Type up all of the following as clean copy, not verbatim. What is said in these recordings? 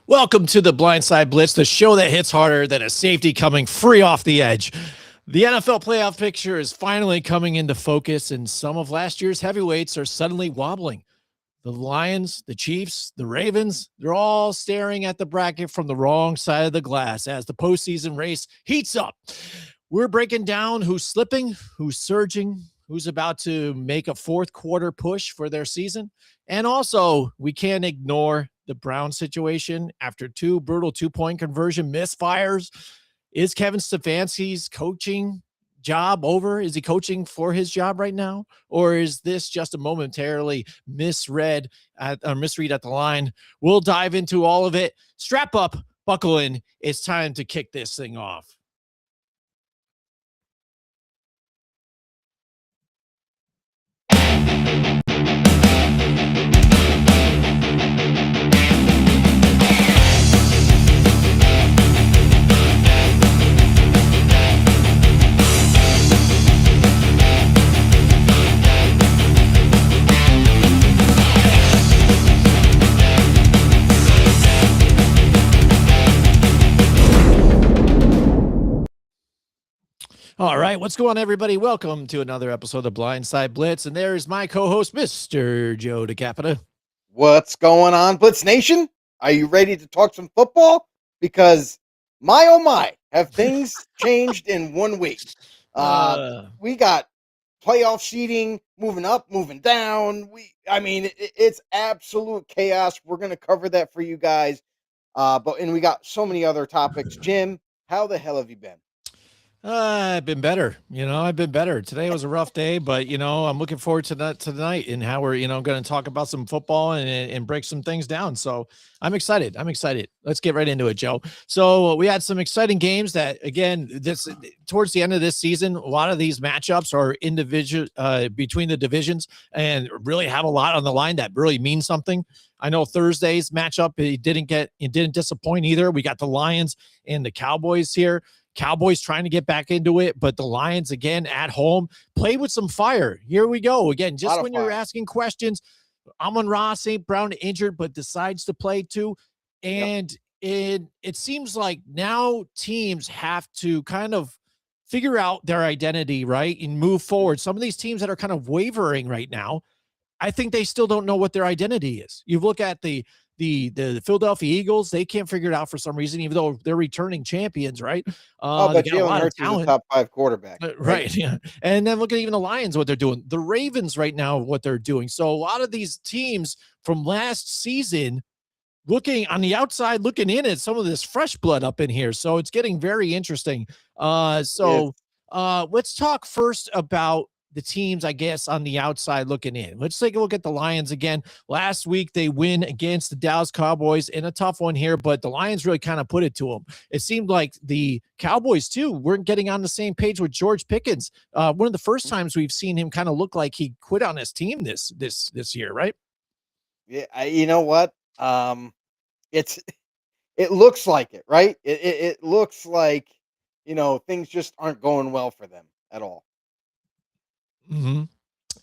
Welcome to the Blindside Blitz, the show that hits harder than a safety coming free off the edge. The NFL playoff picture is finally coming into focus, and some of last year's heavyweights are suddenly wobbling. The Lions, the Chiefs, the Ravens, they're all staring at the bracket from the wrong side of the glass as the postseason race heats up. We're breaking down who's slipping, who's surging, who's about to make a fourth quarter push for their season. And also, we can't ignore the Brown situation after two brutal two-point conversion misfires. Is Kevin Stefanski's coaching job over? Is he coaching for his job right now? Or is this just a momentarily misread at the line? We'll dive into all of it. Strap up, buckle in. It's time to kick this thing off. All right, what's going on, everybody? Welcome to another episode of Blindside Blitz, and there's my co-host, Mr. Joe DeCapita. What's going on, Blitz Nation? Are you ready to talk some football? Because my oh my, have things changed in 1 week? We got playoff seeding, moving up, moving down. It's absolute chaos. We're gonna cover that for you guys. But we got so many other topics. Jim, how the hell have you been? I've been better. I've been better. Today was a rough day, but, I'm looking forward to that tonight and how we're, going to talk about some football and break some things down. So I'm excited. Let's get right into it, Joe. So we had some exciting games that, again, towards the end of this season, a lot of these matchups are individual between the divisions and really have a lot on the line that really means something. I know Thursday's matchup, it didn't disappoint either. We got the Lions and the Cowboys here. Cowboys trying to get back into it, but the Lions, again, at home, play with some fire. Here we go. Again, just when you're asking questions, Amon-Ra St. Brown injured, but decides to play too. And it seems like now teams have to kind of figure out their identity, right, and move forward. Some of these teams that are kind of wavering right now, I think they still don't know what their identity is. You look at the Philadelphia Eagles, they can't figure it out for some reason, even though they're returning champions, right? But Jalen Hurts is a top 5 quarterback. Right, yeah. And then look at even the Lions, what they're doing. The Ravens right now, what they're doing. So a lot of these teams from last season, looking on the outside, looking in at some of this fresh blood up in here. So it's getting very interesting. Let's talk first about the teams, I guess, on the outside looking in. Let's take a look at the Lions again. Last week, they win against the Dallas Cowboys in a tough one here, but the Lions really kind of put it to them. It seemed like the Cowboys, too, weren't getting on the same page with George Pickens. One of the first times we've seen him kind of look like he quit on his team this year, right? Yeah, you know what? It looks like it, right? It looks like, things just aren't going well for them at all. Mm-hmm.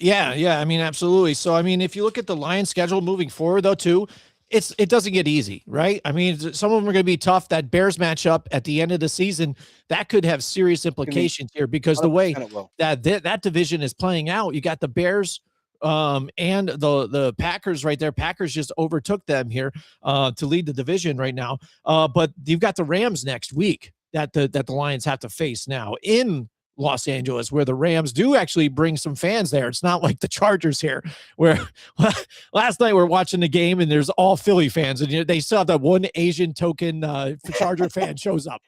Yeah. I mean, absolutely. So, I mean, if you look at the Lions schedule moving forward, though, too, it doesn't get easy, right? I mean, some of them are going to be tough. That Bears matchup at the end of the season, that could have serious implications here because the way that division is playing out, you got the Bears and the Packers right there. Packers just overtook them here to lead the division right now. But you've got the Rams next week that the Lions have to face now in Los Angeles, where the Rams do actually bring some fans there. It's not like the Chargers here, where last night we're watching the game and there's all Philly fans, and they still have that one Asian token Charger fan shows up.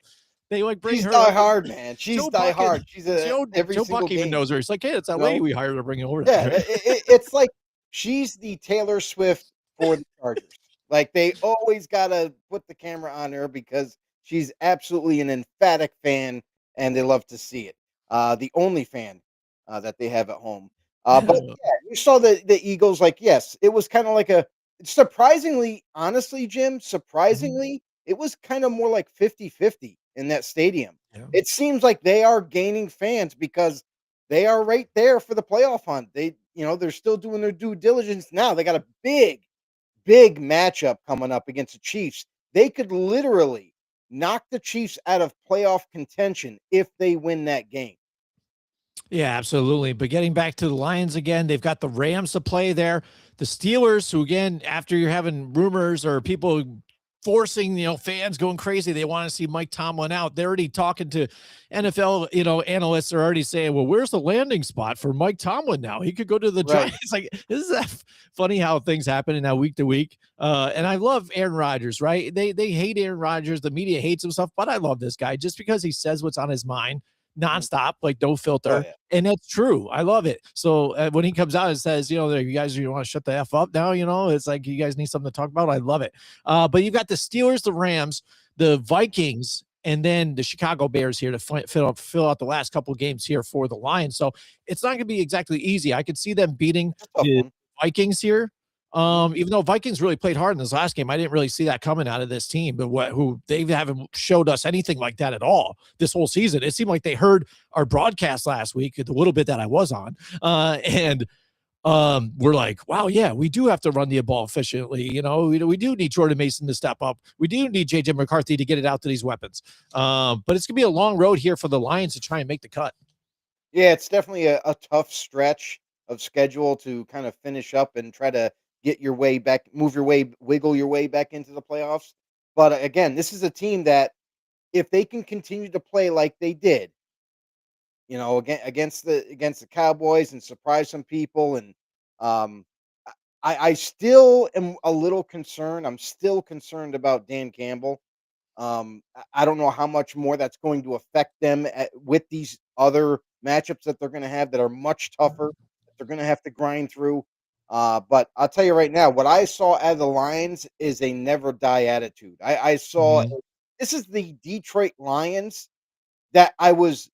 They bring She's her. Die hard, man. She's die hard. She's every Joe single Buck game. even knows her. It's like, hey, it's that lady we hired to bring it over. Yeah, it's like she's the Taylor Swift for the Chargers. Like they always gotta put the camera on her because she's absolutely an emphatic fan, and they love to see it. The only fan that they have at home. But yeah, you saw the Eagles. Like, yes, it was kind of like surprisingly, honestly, Jim, it was kind of more like 50-50 in that stadium. Yeah. It seems like they are gaining fans because they are right there for the playoff hunt. They're still doing their due diligence now. They got a big matchup coming up against the Chiefs. they could literally knock the Chiefs out of playoff contention if they win that game. Yeah, absolutely. But getting back to the Lions again, they've got the Rams to play there. The Steelers, who again, after you're having rumors or people forcing, fans going crazy, they want to see Mike Tomlin out. They're already talking to NFL, analysts are already saying, well, where's the landing spot for Mike Tomlin now? He could go to the Right. Giants. Like, this is that funny how things happen in that week to week. And I love Aaron Rodgers, right? They hate Aaron Rodgers. The media hates him stuff, but I love this guy just because he says what's on his mind nonstop, like no Oh, filter. yeah. And that's true. I love it. So when he comes out and says, you guys, you want to shut the F up now, it's like you guys need something to talk about. I love it. But you've got the Steelers, the Rams, the Vikings, and then the Chicago Bears here to fill out the last couple of games here for the Lions. So it's not going to be exactly easy. I could see them beating the Vikings here. Even though Vikings really played hard in this last game, I didn't really see that coming out of this team, but who they haven't showed us anything like that at all this whole season. It seemed like they heard our broadcast last week, the little bit that I was on, and we're like, wow, yeah, we do have to run the ball efficiently. We do need Jordan Mason to step up. We do need JJ McCarthy to get it out to these weapons. But it's gonna be a long road here for the Lions to try and make the cut. Yeah, it's definitely a tough stretch of schedule to kind of finish up and try to get your way back, wiggle your way back into the playoffs. But again, this is a team that if they can continue to play like they did, against the Cowboys and surprise some people, and um, I still am a little concerned. I'm still concerned about Dan Campbell. I don't know how much more that's going to affect them with these other matchups that they're going to have that are much tougher, that they're going to have to grind through. But I'll tell you right now, what I saw out of the Lions is a never die attitude. I saw Mhm. this is the Detroit Lions that I was,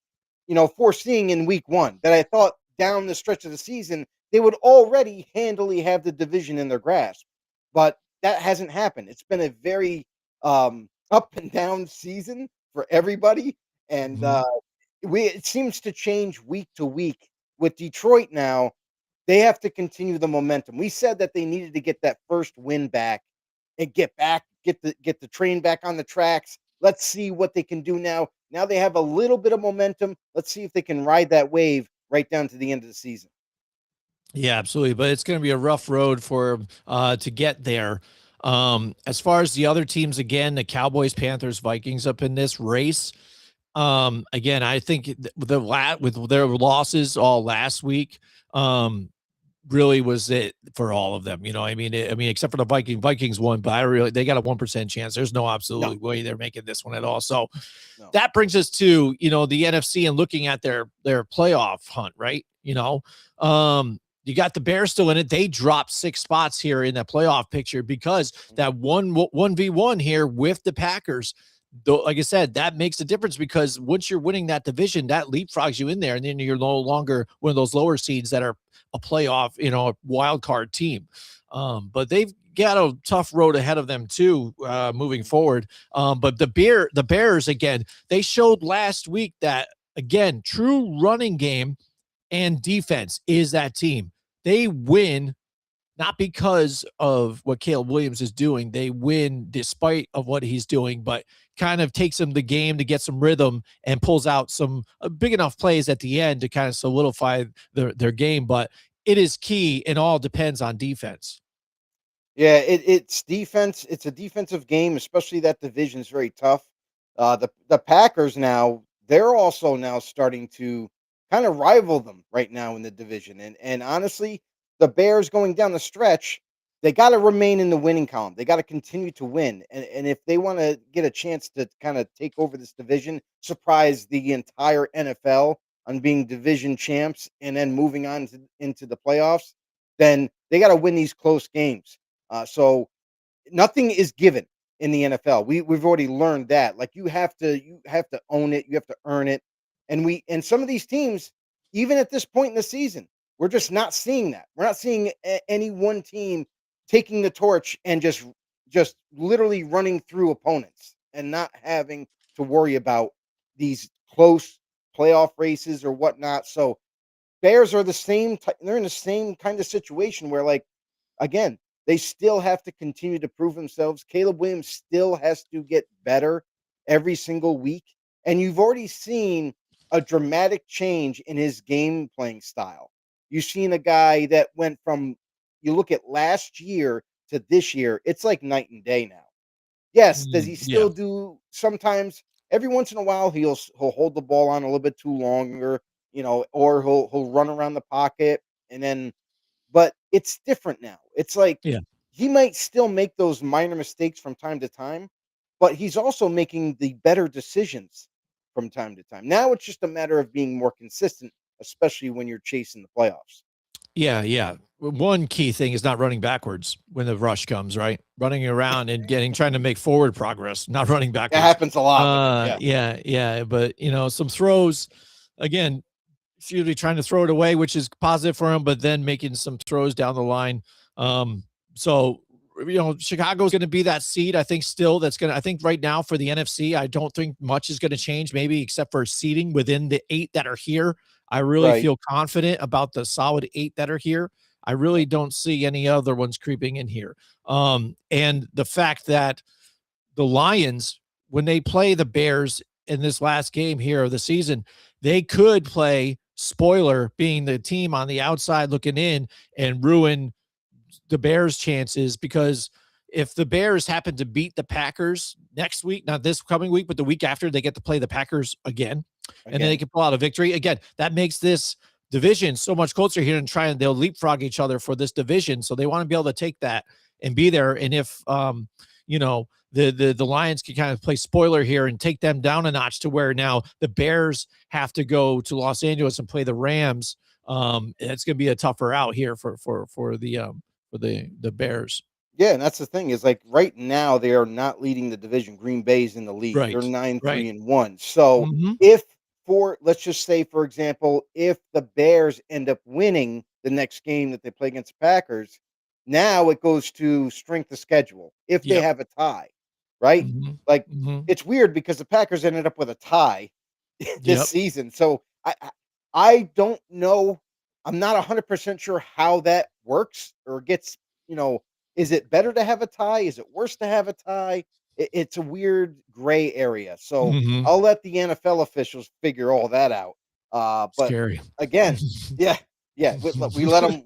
foreseeing in week one, that I thought down the stretch of the season they would already handily have the division in their grasp. But that hasn't happened. It's been a very up and down season for everybody, and Mhm. it seems to change week to week. With Detroit now, they have to continue the momentum. We said that they needed to get that first win back and get the train back on the tracks. Let's see what they can do now. Now they have a little bit of momentum. Let's see if they can ride that wave right down to the end of the season. Yeah, absolutely. But it's going to be a rough road for to get there. As far as the other teams, again, the Cowboys, Panthers, Vikings up in this race. Again, I think with their losses all last week, really was it for all of them. Except for the Vikings won, but they got a 1% chance. There's no No, absolutely way they're making this one at all. So no. that brings us to the NFC and looking at their playoff hunt, right? You got the Bears still in it. They dropped 6 spots here in that playoff picture because that 1v1 here with the Packers. Though, like I said, that makes a difference because once you're winning that division, that leapfrogs you in there, and then you're no longer one of those lower seeds that are a playoff, a wild card team. But they've got a tough road ahead of them too, moving forward. But the Bears again, they showed last week that again, true running game and defense is that team. They win not because of what Caleb Williams is doing. They win despite of what he's doing, but kind of takes them the game to get some rhythm and pulls out some big enough plays at the end to kind of solidify their game. But it is key and all depends on defense. Yeah, it's defense. It's a defensive game, especially that division is very tough. The Packers now, they're also now starting to kind of rival them right now in the division. And honestly, the Bears going down the stretch, they got to remain in the winning column. They got to continue to win. And if they want to get a chance to kind of take over this division, surprise the entire NFL on being division champs and then moving on into the playoffs, then they got to win these close games. So nothing is given in the NFL. We've already learned that. Like you have to own it, you have to earn it. And some of these teams, even at this point in the season, we're just not seeing that. We're not seeing any one team taking the torch and just literally running through opponents and not having to worry about these close playoff races or whatnot. So Bears are they're in the same kind of situation where, like, again, They still have to continue to prove themselves. Caleb Williams still has to get better every single week. And you've already seen a dramatic change in his game playing style. You've seen a guy that went from, you look at last year to this year, it's like night and day now. Yes, does he Yeah. still do sometimes? Every once in a while, he'll hold the ball on a little bit too longer, or he'll run around the pocket and then, but it's different now. It's like Yeah. he might still make those minor mistakes from time to time, but he's also making the better decisions from time to time. Now it's just a matter of being more consistent, especially when you're chasing the playoffs. Yeah, yeah. One key thing is not running backwards when the rush comes, right? Running around and trying to make forward progress, not running That backwards. happens a lot with him, yeah. Yeah, yeah. But some throws, again, he's usually trying to throw it away, which is positive for him, but then making some throws down the line. So Chicago's going to be that seed. I think still I think right now for the NFC, I don't think much is going to change, maybe except for seeding within the 8 that are here. I really Right. feel confident about the solid 8 that are here. I really don't see any other ones creeping in here. And the fact that the Lions, when they play the Bears in this last game here of the season, they could play spoiler, being the team on the outside looking in, and ruin the Bears' chances, because if the Bears happen to beat the Packers next week, not this coming week, but the week after, they get to play the Packers again, and then they can pull out a victory. Again, that makes this division so much closer here, and they'll leapfrog each other for this division. So they want to be able to take that and be there. And if, the Lions can kind of play spoiler here and take them down a notch to where now the Bears have to go to Los Angeles and play the Rams. It's going to be a tougher out here for the Bears. Yeah, and that's the thing is, like, right now they are not leading the division. Green Bay's in the lead. They're Right. 9-3-1. So Mhm. if let's just say, for example, if the Bears end up winning the next game that they play against the Packers, now it goes to strength of schedule if they Yep. have a tie, right? Mhm. Like, Mhm. it's weird because the Packers ended up with a tie this Yep. season. So I don't know. I'm not 100% sure how that works or gets, is it better to have a tie? Is it worse to have a tie? It's a weird gray area. So Mhm. I'll let the NFL officials figure all that out. But Scary. again, yeah, yeah, we let them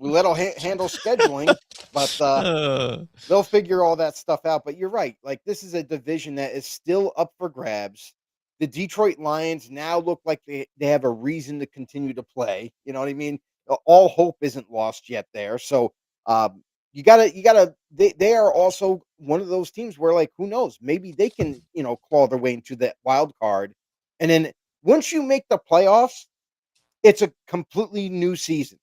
handle scheduling, but Uh, they'll figure all that stuff out. But you're right. Like, this is a division that is still up for grabs. The Detroit Lions now look like they have a reason to continue to play. You know what I mean? All hope isn't lost yet there. So you gotta they are also one of those teams where, like, who knows? Maybe they can, claw their way into that wild card. And then once you make the playoffs, it's a completely new season.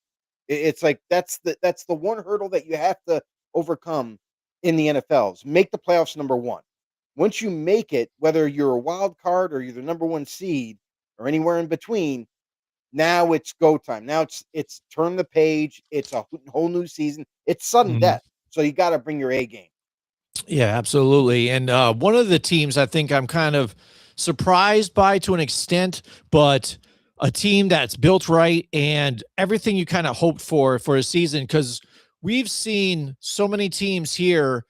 It's like that's the one hurdle that you have to overcome in the NFLs. Make the playoffs number 1. Once you make it, whether you're a wild card or you're the number 1 seed or anywhere in between, now it's go time. Now it's turn the page. It's a whole new season. It's sudden mhm. death. So you got to bring your A game. Yeah, absolutely. And one of the teams I think I'm kind of surprised by to an extent, but a team that's built right and everything you kind of hoped for a season, because we've seen so many teams here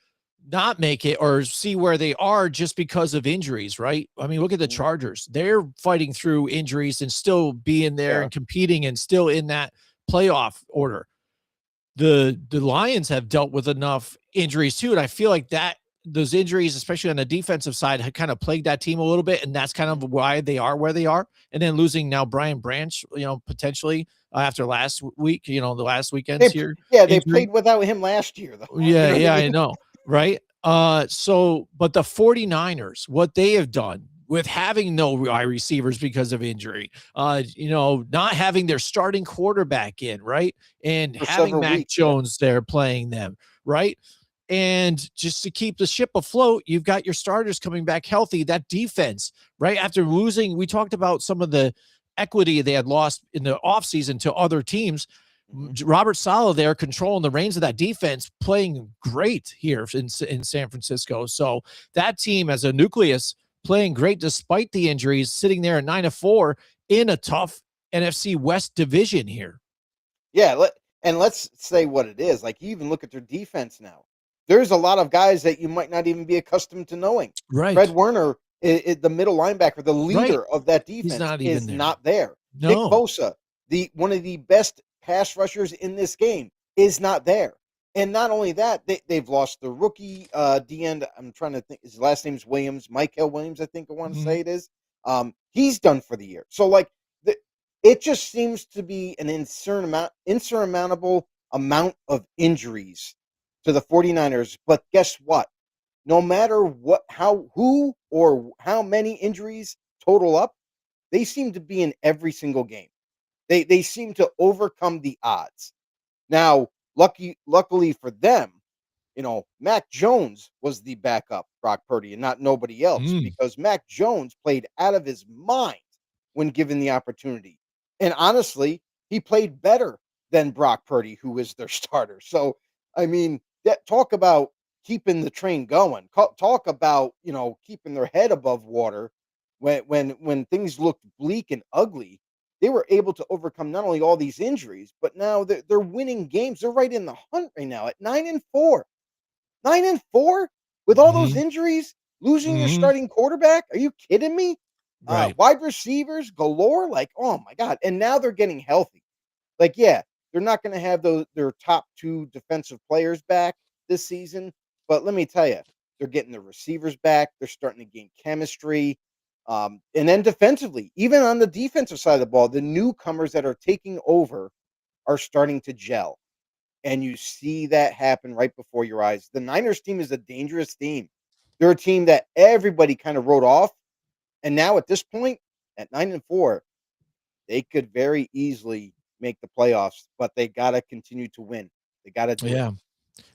not make it or see where they are just because of injuries, right? I mean, look at the Mhm. Chargers. They're fighting through injuries and still being there Yeah, and competing and still in that playoff order. The Lions have dealt with enough injuries too, and I feel like that those injuries, especially on the defensive side, had kind of plagued that team a little bit, and that's kind of mhm. why they are where they are. And then losing now Brian Branch, potentially after last week, the last weekend's here They injury. played without him last year though. You Yeah, know what I yeah, mean? I know, right? So but the 49ers, what they have done with having no wide receivers because of injury, not having their starting quarterback in, right? And For having several Mac weeks, yeah. Jones there playing them, right? And just to keep the ship afloat, you've got your starters coming back healthy. That defense, right? After losing, we talked about some of the equity they had lost in the offseason to other teams. Mhm. Robert Saleh there controlling the reins of that defense, playing great here in San Francisco. So that team as a nucleus playing great despite the injuries, sitting there at 9-4 in a tough NFC West division here. Yeah, let's say what it is. Like, you even look at their defense now. there's a lot of guys that you might not even be accustomed to knowing. Fred Right. Warner, the middle linebacker, the Right. leader of that He's defense, not even is there. not there. Nick No. Bosa, one of the best pass rushers in this game, is not there. And not only that, they've lost the rookie D-end. I'm trying to think. His last name's Williams, Michael Williams, I think I want to say it is. He's done for the year. So, like, it just seems to be an insurmountable amount of injuries to the 49ers. But guess what? No matter who or how many injuries total up, they seem to be in every single game. They seem to overcome the odds. Now, luckily for them, Mac Jones was the backup Brock Purdy and not nobody else, Mm. because Mac Jones played out of his mind when given the opportunity. And honestly, he played better than Brock Purdy, who is their starter. So, I mean, talk about keeping the train going. Talk about, keeping their head above water when things looked bleak and ugly. They were able to overcome not only all these injuries, but now they're winning games. They're right in the hunt right now at 9-4. 9-4 with all those Mhm. injuries, losing your Mhm. starting quarterback. Are you kidding me? Right. Wide receivers galore. Like, oh my God. And now they're getting healthy. Like, yeah, they're not going to have their top two defensive players back this season. But let me tell you, they're getting the receivers back. They're starting to gain chemistry. And then defensively, even on the defensive side of the ball, the newcomers that are taking over are starting to gel. And you see that happen right before your eyes. The Niners team is a dangerous team. They're a team that everybody kind of wrote off. And now at this point, at 9-4, they could very easily make the playoffs, but they got to continue to win. They got to do it. Yeah.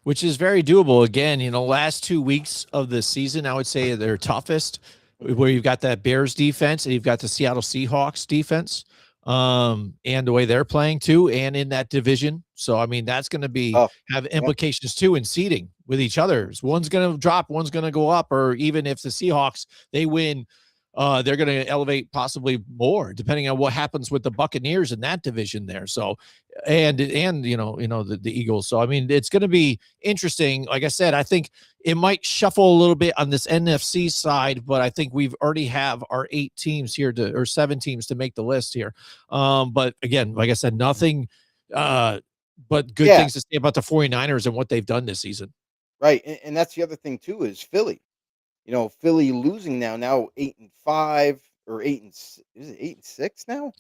Which is very doable. Again, last 2 weeks of the season, I would say they're toughest, Mhm. where you've got that Bears defense and you've got the Seattle Seahawks defense, and the way they're playing too, and in that division. So, I mean, that's going to Oh, have yeah. implications too in seeding with each other. One's going to drop, one's going to go up, or even if the Seahawks, they win, they're going to elevate possibly more depending on what happens with the Buccaneers in that division there. So, and the Eagles. So I mean, it's going to be interesting. Like I said, I think it might shuffle a little bit on this NFC side, but I think we've already have our 8 teams here or 7 teams to make the list here. But again, like I said, nothing but good Yeah, things to say about the 49ers and what they've done this season. right. And that's the other thing too is Philly. Philly losing now 8-5 or is it 8-6 now?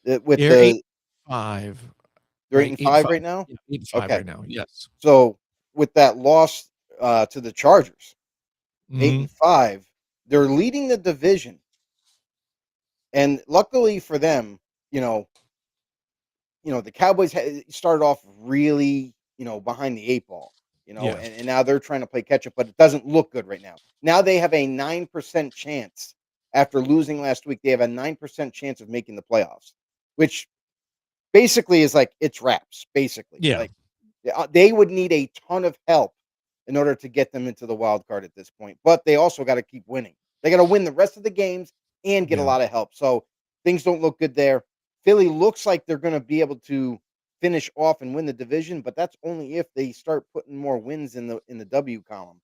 With They're eight the five, They're eight right? and Eight and five five. right now. Yeah, 8-5 Okay, right now. Yes. so with that loss to the Chargers, eight Hmm. and five, they're leading the division. And luckily for them, you know, the Cowboys started off really, behind the 8 ball, Yeah. and now they're trying to play catch up, but it doesn't look good right now. Now they have a 9% chance after losing last week. They have a 9% chance of making the playoffs, which basically is like it's wraps. Basically, Yeah. like they would need a ton of help in order to get them into the wild card at this point. But they also got to keep winning. They got to win the rest of the games and get a Yeah. lot of help. So things don't look good there. Philly looks like they're going to be able to finish off and win the division, but that's only if they start putting more wins in the W column.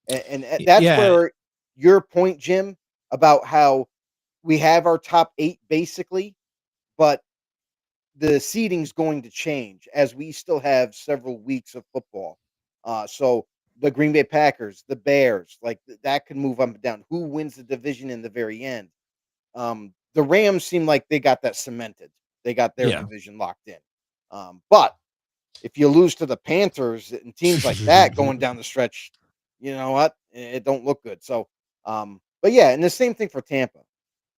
And that's Yeah. where your point, Jim, about how we have our top 8 basically, but the seeding's going to change as we still have several weeks of football. So the Green Bay Packers, the Bears, like that could move up and down. Who wins the division in the very end? The Rams seem like they got that cemented. They got their Yeah. division locked in. But if you lose to the Panthers and teams like that going down the stretch, you know what? It don't look good. So, but yeah, and the same thing for Tampa.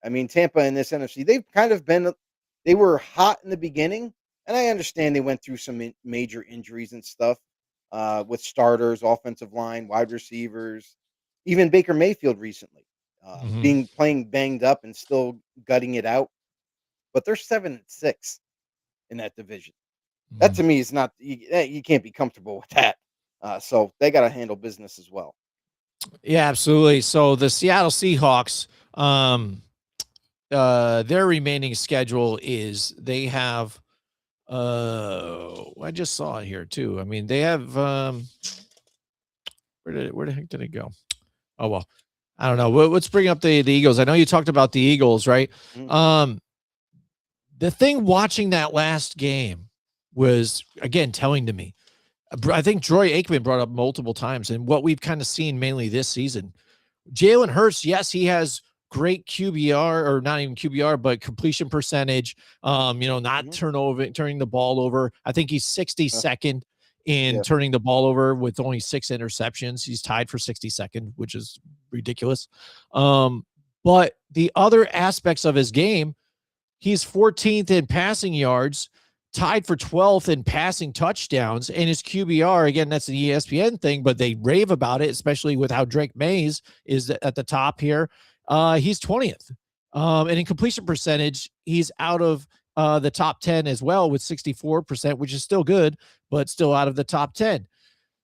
I mean, Tampa in this NFC, they've kind of been they were hot in the beginning, and I understand they went through some major injuries and stuff with starters, offensive line, wide receivers, even Baker Mayfield recently Mhm. being playing banged up and still gutting it out. But they're 7-6 in that division. That Mhm. to me is not you can't be comfortable with that. So they got to handle business as well. Yeah, absolutely. So the Seattle Seahawks, um, their remaining schedule is they have, I just saw it here too. I mean, they have, where the heck did it go? Oh, well, I don't know. Let's bring up the Eagles. I know you talked about the Eagles, right? Mm-hmm. The thing watching that last game was, again, telling to me. I think Troy Aikman brought up multiple times, and what we've kind of seen mainly this season. Jalen Hurts, yes, he has great QBR, or not even QBR, but completion percentage. Not turning the ball over. I think he's 62nd in turning the ball over with only 6 interceptions. He's tied for 62nd, which is ridiculous. But the other aspects of his game, he's 14th in passing yards, tied for 12th in passing touchdowns, and his QBR, again, that's the ESPN thing, but they rave about it, especially with how Drake Mays is at the top here. He's 20th. And in completion percentage, he's out of the top 10 as well with 64%, which is still good, but still out of the top 10.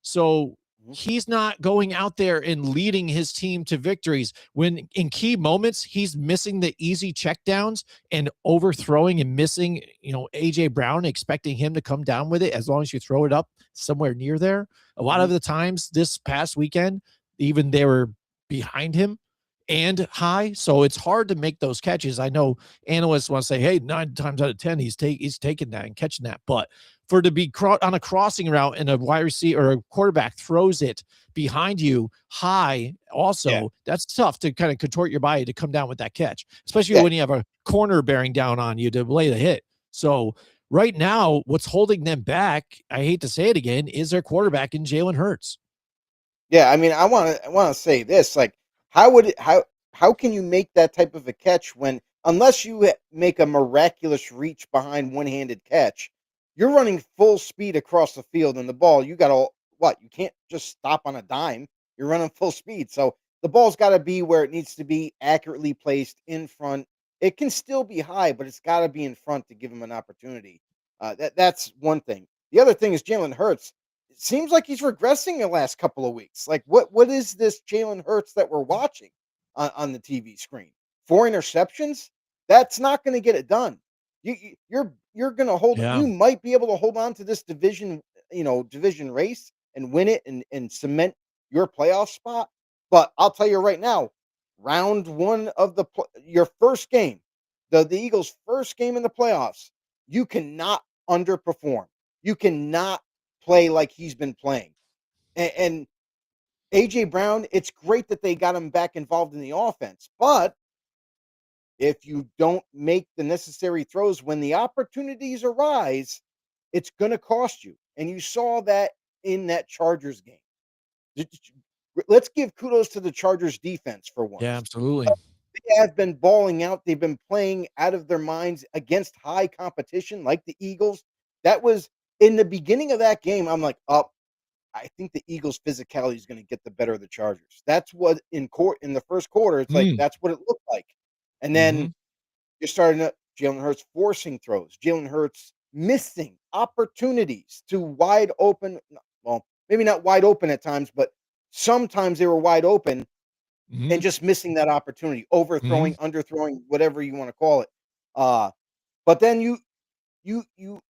So he's not going out there and leading his team to victories when in key moments he's missing the easy checkdowns and overthrowing and missing, AJ Brown, expecting him to come down with it as long as you throw it up somewhere near there. A lot of the times this past weekend, even they were behind him and high, so it's hard to make those catches. I know analysts want to say, hey, 9 times out of 10 he's taking that and catching that, but for to be on a crossing route and a wide receiver or a quarterback throws it behind you high also, that's tough to kind of contort your body to come down with that catch, especially when you have a corner bearing down on you to lay the hit. So right now, what's holding them back, I hate to say it again, is their quarterback in Jalen Hurts. Yeah, I mean, I want to say this, like, how can you make that type of a catch when, unless you make a miraculous reach behind one-handed catch, you're running full speed across the field, and the ball, you can't just stop on a dime. You're running full speed. So the ball's got to be where it needs to be, accurately placed in front. It can still be high, but it's got to be in front to give him an opportunity. That's one thing. The other thing is Jalen Hurts. It seems like he's regressing the last couple of weeks. Like, what is this Jalen Hurts that we're watching on the TV screen? 4 interceptions? That's not going to get it done. You're going to hold. Yeah. You might be able to hold on to this division race and win it and cement your playoff spot. But I'll tell you right now, round 1 of your first game, the Eagles' first game in the playoffs, you cannot underperform. You cannot play like he's been playing. And AJ Brown, it's great that they got him back involved in the offense, but if you don't make the necessary throws when the opportunities arise, it's going to cost you. And you saw that in that Chargers game. Let's give kudos to the Chargers defense for once. Yeah, absolutely. They have been balling out. They've been playing out of their minds against high competition like the Eagles. That was in the beginning of that game. I'm like, I think the Eagles' physicality is going to get the better of the Chargers. That's what in the first quarter, it's like that's what it looked like. And then you're starting to Jalen Hurts forcing throws, Jalen Hurts missing opportunities to wide open. Well, maybe not wide open at times, but sometimes they were wide open and just missing that opportunity, overthrowing, underthrowing, whatever you want to call it. But then you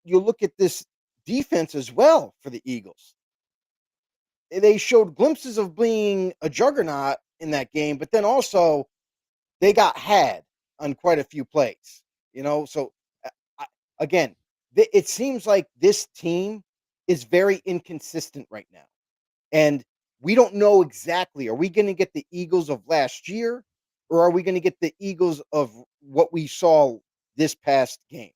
look at this defense as well for the Eagles. They showed glimpses of being a juggernaut in that game, but then also they got had on quite a few plays, So again, it seems like this team is very inconsistent right now, and we don't know exactly. Are we going to get the Eagles of last year, or are we going to get the Eagles of what we saw this past game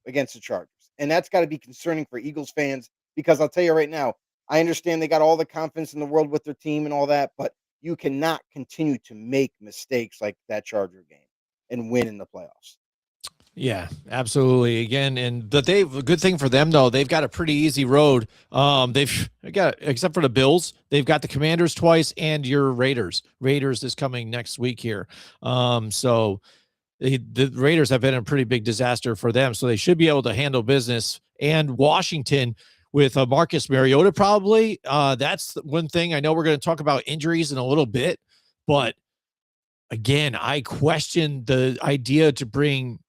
against the Chargers? And that's got to be concerning for Eagles fans, because I'll tell you right now, I understand they got all the confidence in the world with their team and all that, but you cannot continue to make mistakes like that Charger game and win in the playoffs. Yeah, absolutely. Again, and a good thing for them though, they've got a pretty easy road. They've got, except for the Bills, they've got the Commanders twice and your Raiders. Raiders is coming next week here. So the Raiders have been a pretty big disaster for them, so they should be able to handle business. And Washington with Marcus Mariota, probably. That's one thing. I know we're going to talk about injuries in a little bit, but again, I question the idea to bring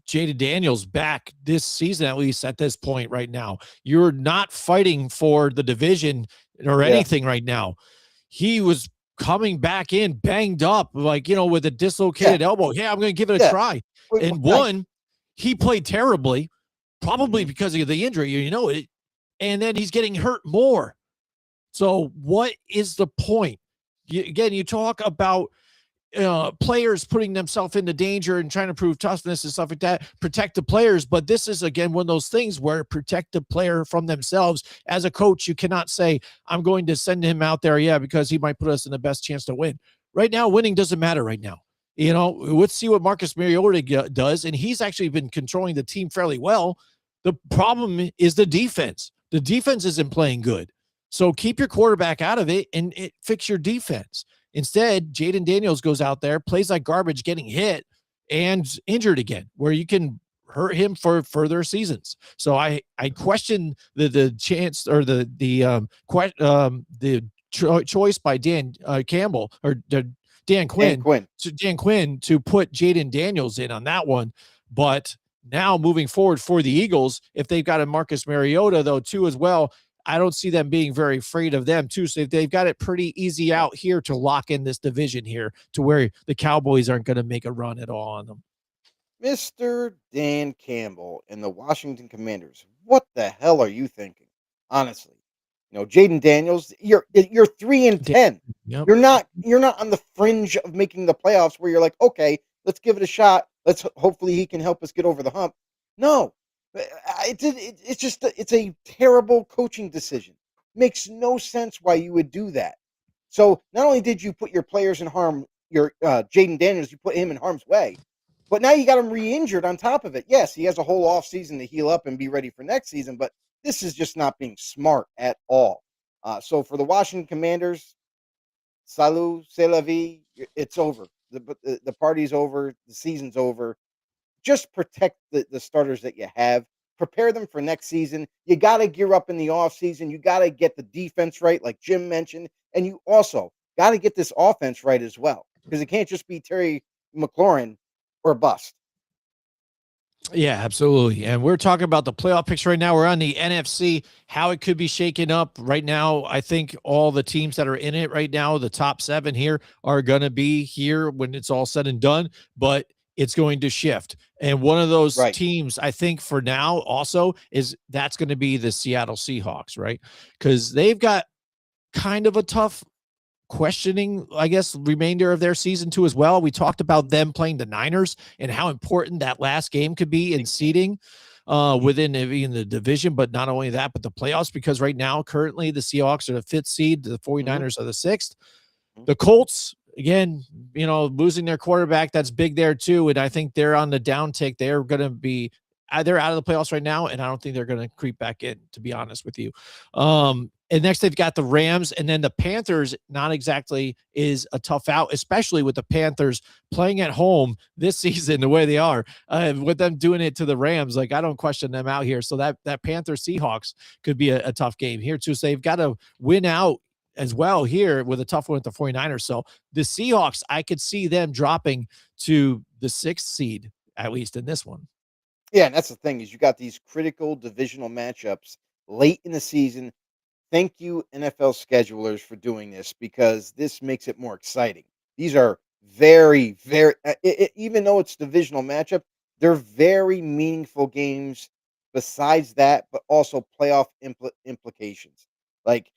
Jaden Daniels back this season, at least at this point right now. You're not fighting for the division or anything right now. he was coming back in banged up, like, with a dislocated elbow. Yeah, I'm going to give it a try. And one, he played terribly, probably because of the injury, it. And then he's getting hurt more. So what is the point? You talk about players putting themselves into danger and trying to prove toughness and stuff like that, protect the players. But this is, again, one of those things where protect the player from themselves. As a coach, you cannot say, I'm going to send him out there, because he might put us in the best chance to win. Right now, winning doesn't matter right now. Let's see what Marcus Mariota does, and he's actually been controlling the team fairly well. The problem is the defense. The defense isn't playing good. So keep your quarterback out of it and fix your defense. Instead, Jaden Daniels goes out there, plays like garbage, getting hit and injured again, where you can hurt him for further seasons. So I question the chance or the choice by Dan Campbell or Dan Quinn to put Jaden Daniels in on that one. But now moving forward for the Eagles, if they've got a Marcus Mariota though too as well, I don't see them being very afraid of them too. So they've got it pretty easy out here to lock in this division here to where the Cowboys aren't going to make a run at all on them. Mr. Dan Campbell and the Washington Commanders. What the hell are you thinking? Honestly, Jaden Daniels, you're 3-10. Yep. You're not on the fringe of making the playoffs where you're like, okay, let's give it a shot. Hopefully he can help us get over the hump. No, it's a terrible coaching decision. Makes no sense why you would do that. So not only did you put your players in harm, your Jaden Daniels, you put him in harm's way, but now you got him re-injured on top of it. Yes, he has a whole off season to heal up and be ready for next season, but this is just not being smart at all. So for the Washington Commanders, salut, c'est la vie. It's over. The party's over. The season's over. Just protect the starters that you have. Prepare them for next season. You got to gear up in the offseason. You got to get the defense right, like Jim mentioned. And you also got to get this offense right as well, because it can't just be Terry McLaurin or bust. Yeah, absolutely. And we're talking about the playoff picture right now. We're on the NFC, how it could be shaken up right now. I think all the teams that are in it right now, the top 7 here, are going to be here when it's all said and done, but it's going to shift. And one of those teams, I think for now also, is that's going to be the Seattle Seahawks, right? Because they've got kind of a tough questioning, I guess, remainder of their season too as well. We talked about them playing the Niners and how important that last game could be in seeding within even the division, but not only that, but the playoffs, because right now, currently, the Seahawks are the 5th seed, the 49ers are the 6th. The Colts, again, losing their quarterback, that's big there too, and I think they're on the downtick. They're going to be they're out of the playoffs right now, and I don't think they're going to creep back in, to be honest with you. And next they've got the Rams, and then the Panthers, not exactly is a tough out, especially with the Panthers playing at home this season the way they are, with them doing it to the Rams. Like, I don't question them out here. So that Panthers Seahawks could be a tough game here too. So they've got to win out as well here with a tough one with the 49ers. So the Seahawks, I could see them dropping to the 6th seed, at least in this one. Yeah, and that's the thing, is you got these critical divisional matchups late in the season. Thank you, NFL schedulers, for doing this, because this makes it more exciting. These are very, very, even though it's divisional matchup, they're very meaningful games besides that, but also playoff implications. Like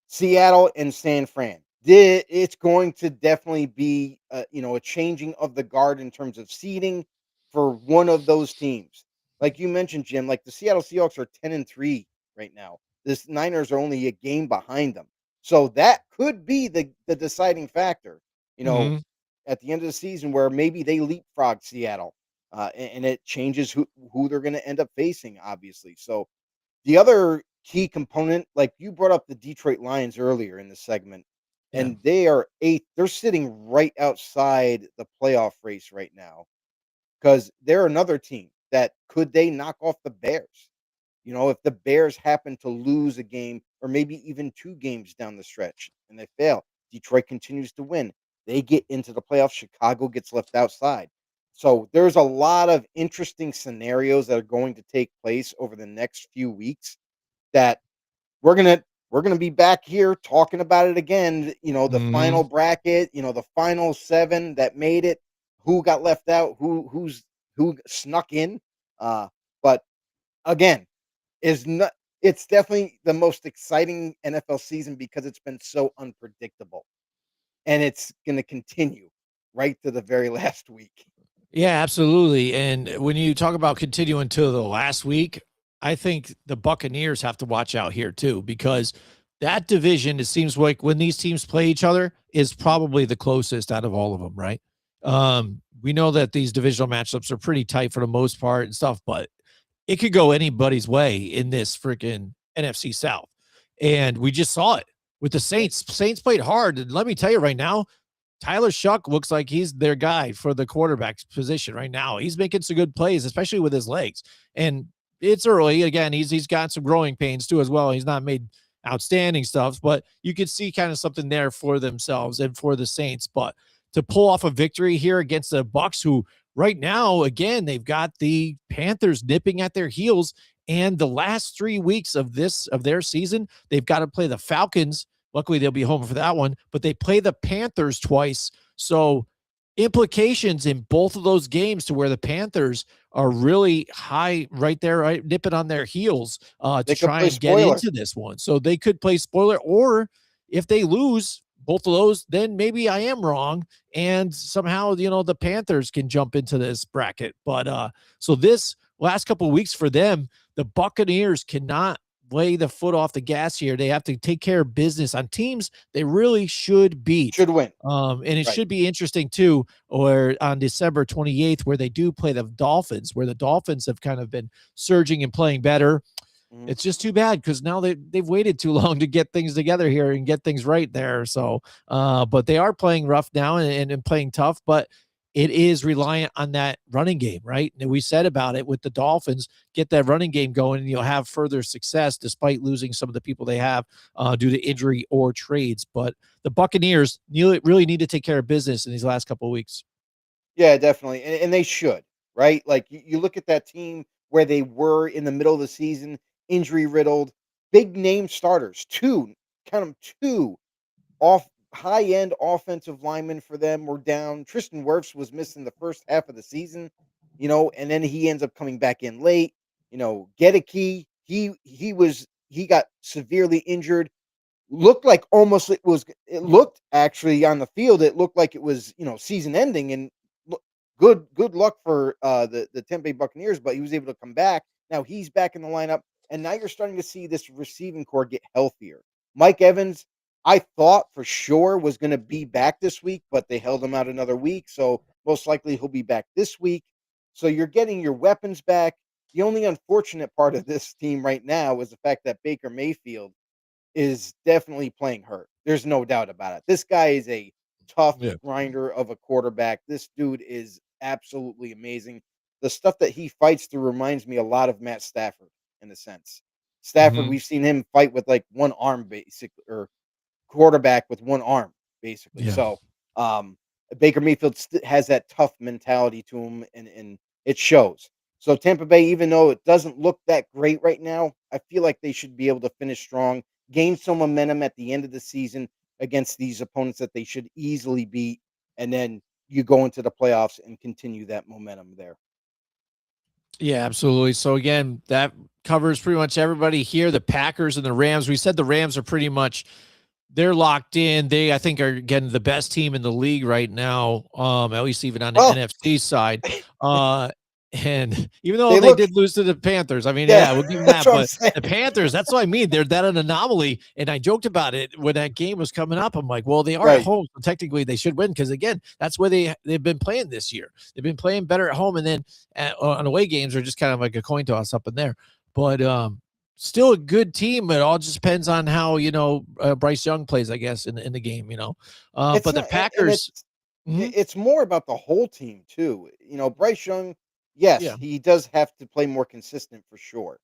Seattle and San Fran. It's going to definitely be, a changing of the guard in terms of seeding for one of those teams. Like you mentioned, Jim, like the Seattle Seahawks are 10-3 right now. This Niners are only a game behind them. So that could be the deciding factor, at the end of the season, where maybe they leapfrog Seattle, and it changes who they're going to end up facing, obviously. So the other key component, like you brought up the Detroit Lions earlier in the segment, and they are 8th. They're sitting right outside the playoff race right now, because they're another team that could they knock off the Bears. If the Bears happen to lose a game or maybe even 2 games down the stretch and they fail, Detroit continues to win. They get into the playoffs. Chicago gets left outside. So there's a lot of interesting scenarios that are going to take place over the next few weeks that we're going to we're going to be back here talking about it again. The final Mhm. bracket, the final 7 that made it, who got left out, who snuck in. But again, is not it's definitely the most exciting NFL season because it's been so unpredictable, and it's going to continue right to the very last week. Yeah, absolutely. And when you talk about continuing to the last week, I think the Buccaneers have to watch out here too, because that division, it seems like when these teams play each other, is probably the closest out of all of them, right? We know that these divisional matchups are pretty tight for the most part and stuff, but it could go anybody's way in this freaking NFC South. And we just saw it with the Yeah. Saints. Saints played hard. And let me tell you right now, Tyler Shuck looks like he's their guy for the quarterback position right now. He's making some good plays, especially with his legs. And it's early. Again, he's got some growing pains too as well. He's not made outstanding stuff, but you could see kind of something there for themselves and for the Saints. But to pull off a victory here against the Bucks, who right now, again, they've got the Panthers nipping at their heels. And the last 3 weeks of their season, they've got to play the Falcons. Luckily, they'll be home for that one, but they play the Panthers twice. So implications in both of those games to where the Panthers are really high right there, right, nipping on their heels to They could try play and get spoiler. into this one. So they could play spoiler, or if they lose both of those, then maybe I am wrong. And somehow, the Panthers can jump into this bracket. But so this last couple of weeks for them, the Buccaneers cannot lay the foot off the gas here. They have to take care of business on teams they really should beat. Should win. And it Right. should be interesting too, or on December 28th, where they do play the Dolphins, where the Dolphins have kind of been surging and playing better. Mhm. It's just too bad because now they've waited too long to get things together here and get things right there. So, but they are playing rough now and playing tough, but it is reliant on that running game, right? And we said about it with the Dolphins, get that running game going, and you'll have further success despite losing some of the people they have due to injury or trades. But the Buccaneers really need to take care of business in these last couple of weeks. Yeah, definitely, and they should, right? Like, you look at that team where they were in the middle of the season, injury riddled, big name starters, 2, count 'em, 2 off high end offensive linemen for them were down. Tristan Wirfs was missing the first half of the season, and then he ends up coming back in late. Gedeke, he got severely injured. Looked like almost it looked actually on the field, it looked like it was, season ending, and loo good luck for, the Tampa Bay Buccaneers, but he was able to come back. Now he's back in the lineup, and now you're starting to see this receiving core get healthier. Mike Evans, I thought for sure was gonna be back this week, but they held him out another week, so most likely he'll be back this week. So you're getting your weapons back. The only unfortunate part of this team right now is the fact that Baker Mayfield is definitely playing hurt. There's no doubt about it. This guy is a tough Yeah. grinder of a quarterback. This dude is absolutely amazing. The stuff that he fights through reminds me a lot of Matt Stafford in a sense. Stafford, Hmm. we've seen him fight with like one arm basic or quarterback with one arm basically. Yeah. So, um Baker Mayfield has that tough mentality to him, and it shows. So Tampa Bay, even though it doesn't look that great right now, I feel like they should be able to finish strong, gain some momentum at the end of the season against these opponents that they should easily beat, and then you go into the playoffs and continue that momentum there. Yeah, absolutely. So again, that covers pretty much everybody here. The Packers and the Rams. We said the Rams are pretty much they're locked in. They, I think, are getting the best team in the league right now. At least even on the Well, NFC side. Uh, and even though they they look did lose to the Panthers, I mean, yeah, yeah, we'll give them that's that. what I'm But saying. the Panthers, that's what I mean. They're that an anomaly. And I joked about it when that game was coming up. I'm like, well, they are at Right. home, so technically they should win because again, that's where they've been playing this year. They've been playing better at home, and then on away games are just kind of like a coin toss up in there. But still a good team. It all just depends on how Bryce Young plays, I guess, in the game. It's But the not, and Packers, mhm, it's more about the whole team too. Bryce Young, yes, yeah, he does have to play more consistent for sure.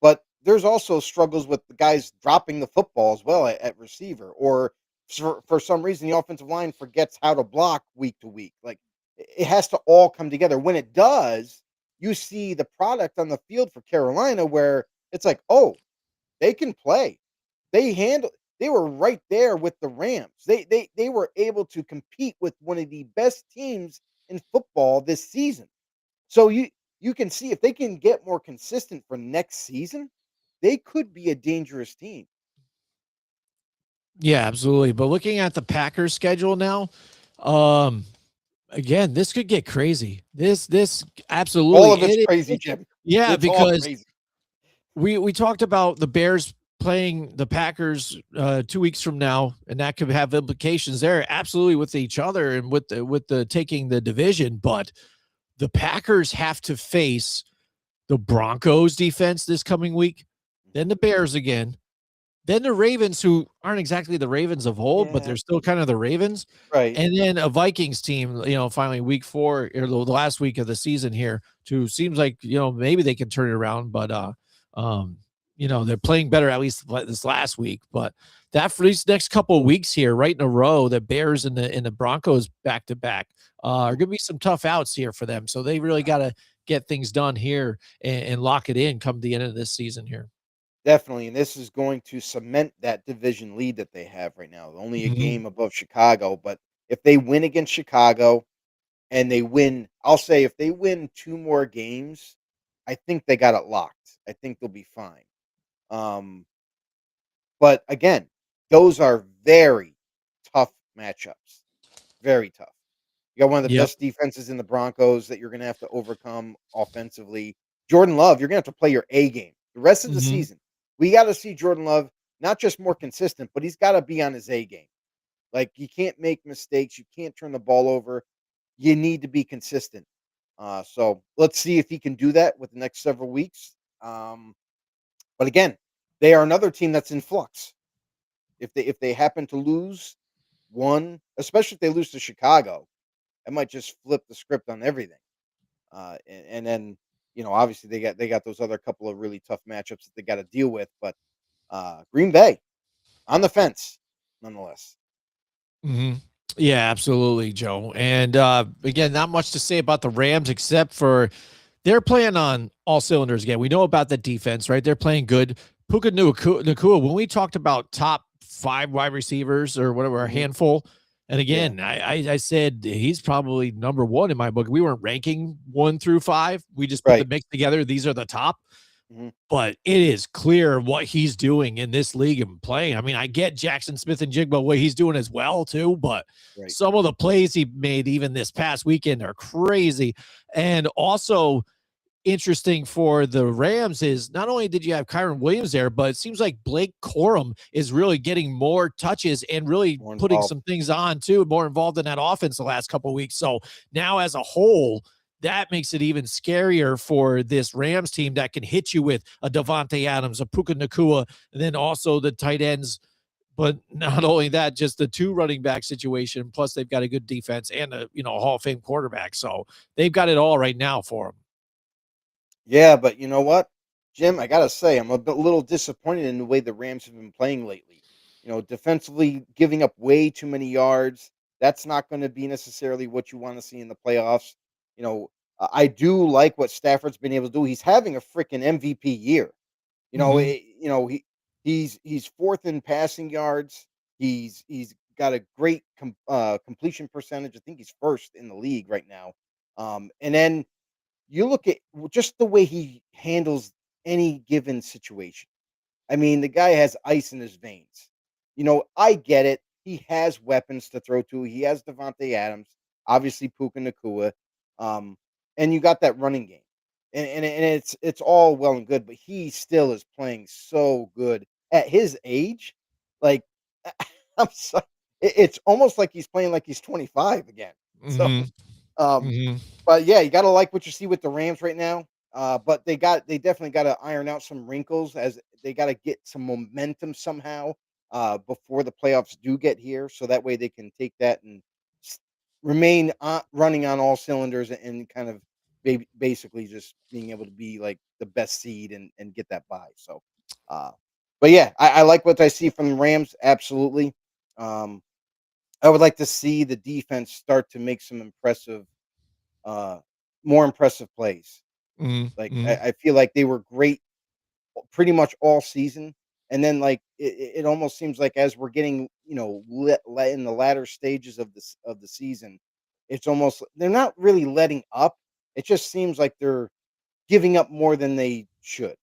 But there's also struggles with the guys dropping the football as well at receiver, or for some reason the offensive line forgets how to block week to week. Like, it has to all come together. When it does, you see the product on the field for Carolina where it's like, oh, they can play. they were right there with the Rams. They were able to compete with one of the best teams in football this season. So you can see if they can get more consistent for next season, they could be a dangerous team. Yeah, absolutely. But looking at the Packers schedule now, um, again, this could get crazy. This All absolutely of it's it crazy, is. Jim. Yeah, It's all because crazy. we talked about the Bears playing the Packers 2 weeks from now, and that could have implications there, absolutely, with each other and with the taking the division. But the Packers have to face the Broncos defense this coming week, then the Bears again, then the Ravens, who aren't exactly the Ravens of old, but Yeah, they're still kind of the Ravens. right. And then a Vikings team, finally week 4 or the last week of the season here, too. Seems like, maybe they can turn it around, but um, they're playing better at least this last week. But that for these next couple of weeks here, right in a row, the Bears and the Broncos back to back are gonna be some tough outs here for them. So they really gotta get things done here and lock it in come the end of this season here. Definitely, and this is going to cement that division lead that they have right now. Only a Mhm. game above Chicago, but if they win against Chicago and they win, I'll say if they win 2 more games, I think they got it locked. I think they'll be fine. Um, but again, those are very tough matchups. Very tough. You got one of the Yep. best defenses in the Broncos that you're gonna have to overcome offensively. Jordan Love, you're gonna have to play your A game the rest of the Mhm. season. We gotta see Jordan Love not just more consistent, but he's gotta be on his A game. Like, you can't make mistakes, you can't turn the ball over. You need to be consistent. So let's see if he can do that with the next several weeks. But again, they are another team that's in flux. If they happen to lose one, especially if they lose to Chicago, that might just flip the script on everything. And then obviously they got those other couple of really tough matchups that they got to deal with. But Green Bay on the fence, nonetheless. Mhm. Yeah, absolutely, Joe. And again, not much to say about the Rams except for they're playing on all cylinders again. We know about the defense, right? They're playing good. Puka Nakua, when we talked about top 5 wide receivers or whatever, a Hmm. handful, and Yeah, again, I said he's probably number 1 in my book. We weren't ranking 1 through 5. We just put the right. mix together. These are the top. Hmm. But it is clear what he's doing in this league and playing. I mean, I get Jackson Smith and Jigba, what he's doing as well, too, but Right. some of the plays he made even this past weekend are crazy. And also interesting for the Rams is not only did you have Kyron Williams there, but it seems like Blake Corum is really getting more touches and really More putting involved. some things on too, more involved in that offense the last couple of weeks. So now as a whole, that makes it even scarier for this Rams team that can hit you with a Devontae Adams, a Puka Nakua, and then also the tight ends. But not only that, just the 2 running back situation. Plus, they've got a good defense and a Hall of Fame quarterback. So they've got it all right now for them. Yeah, but you know what, Jim? I gotta say, I'm little disappointed in the way the Rams have been playing lately. Defensively giving up way too many yards. That's not going to be necessarily what you want to see in the playoffs. I do like what Stafford's been able to do. He's having a freaking MVP year. Mm-hmm. He's fourth in passing yards. He's got a great completion percentage. I think he's first in the league right now. And then you look at just the way he handles any given situation. I mean, the guy has ice in his veins. I get it. He has weapons to throw to. He has Devontae Adams, obviously Puka Nakua, um, and you got that running game, and it's all well and good, but he still is playing so good at his age. Like, I'm sorry, it's almost like he's playing like he's 25 again. So, Mm-hmm. um, Mm-hmm. but yeah, you gotta like what you see with the Rams right now. But they definitely gotta iron out some wrinkles as they gotta get some momentum somehow before the playoffs do get here, so that way they can take that and s- remain running on all cylinders and kind of basically just being able to be like the best seed and get that bye. So, uh, but yeah, I like what I see from the Rams. Absolutely. Um, I would like to see the defense start to make some uh, more impressive plays. Like, Mm-hmm. I feel like they were great pretty much all season, And then like it almost seems like as we're getting, in the latter stages of the season, it's almost they're not really letting up. It just seems like they're giving up more than they should.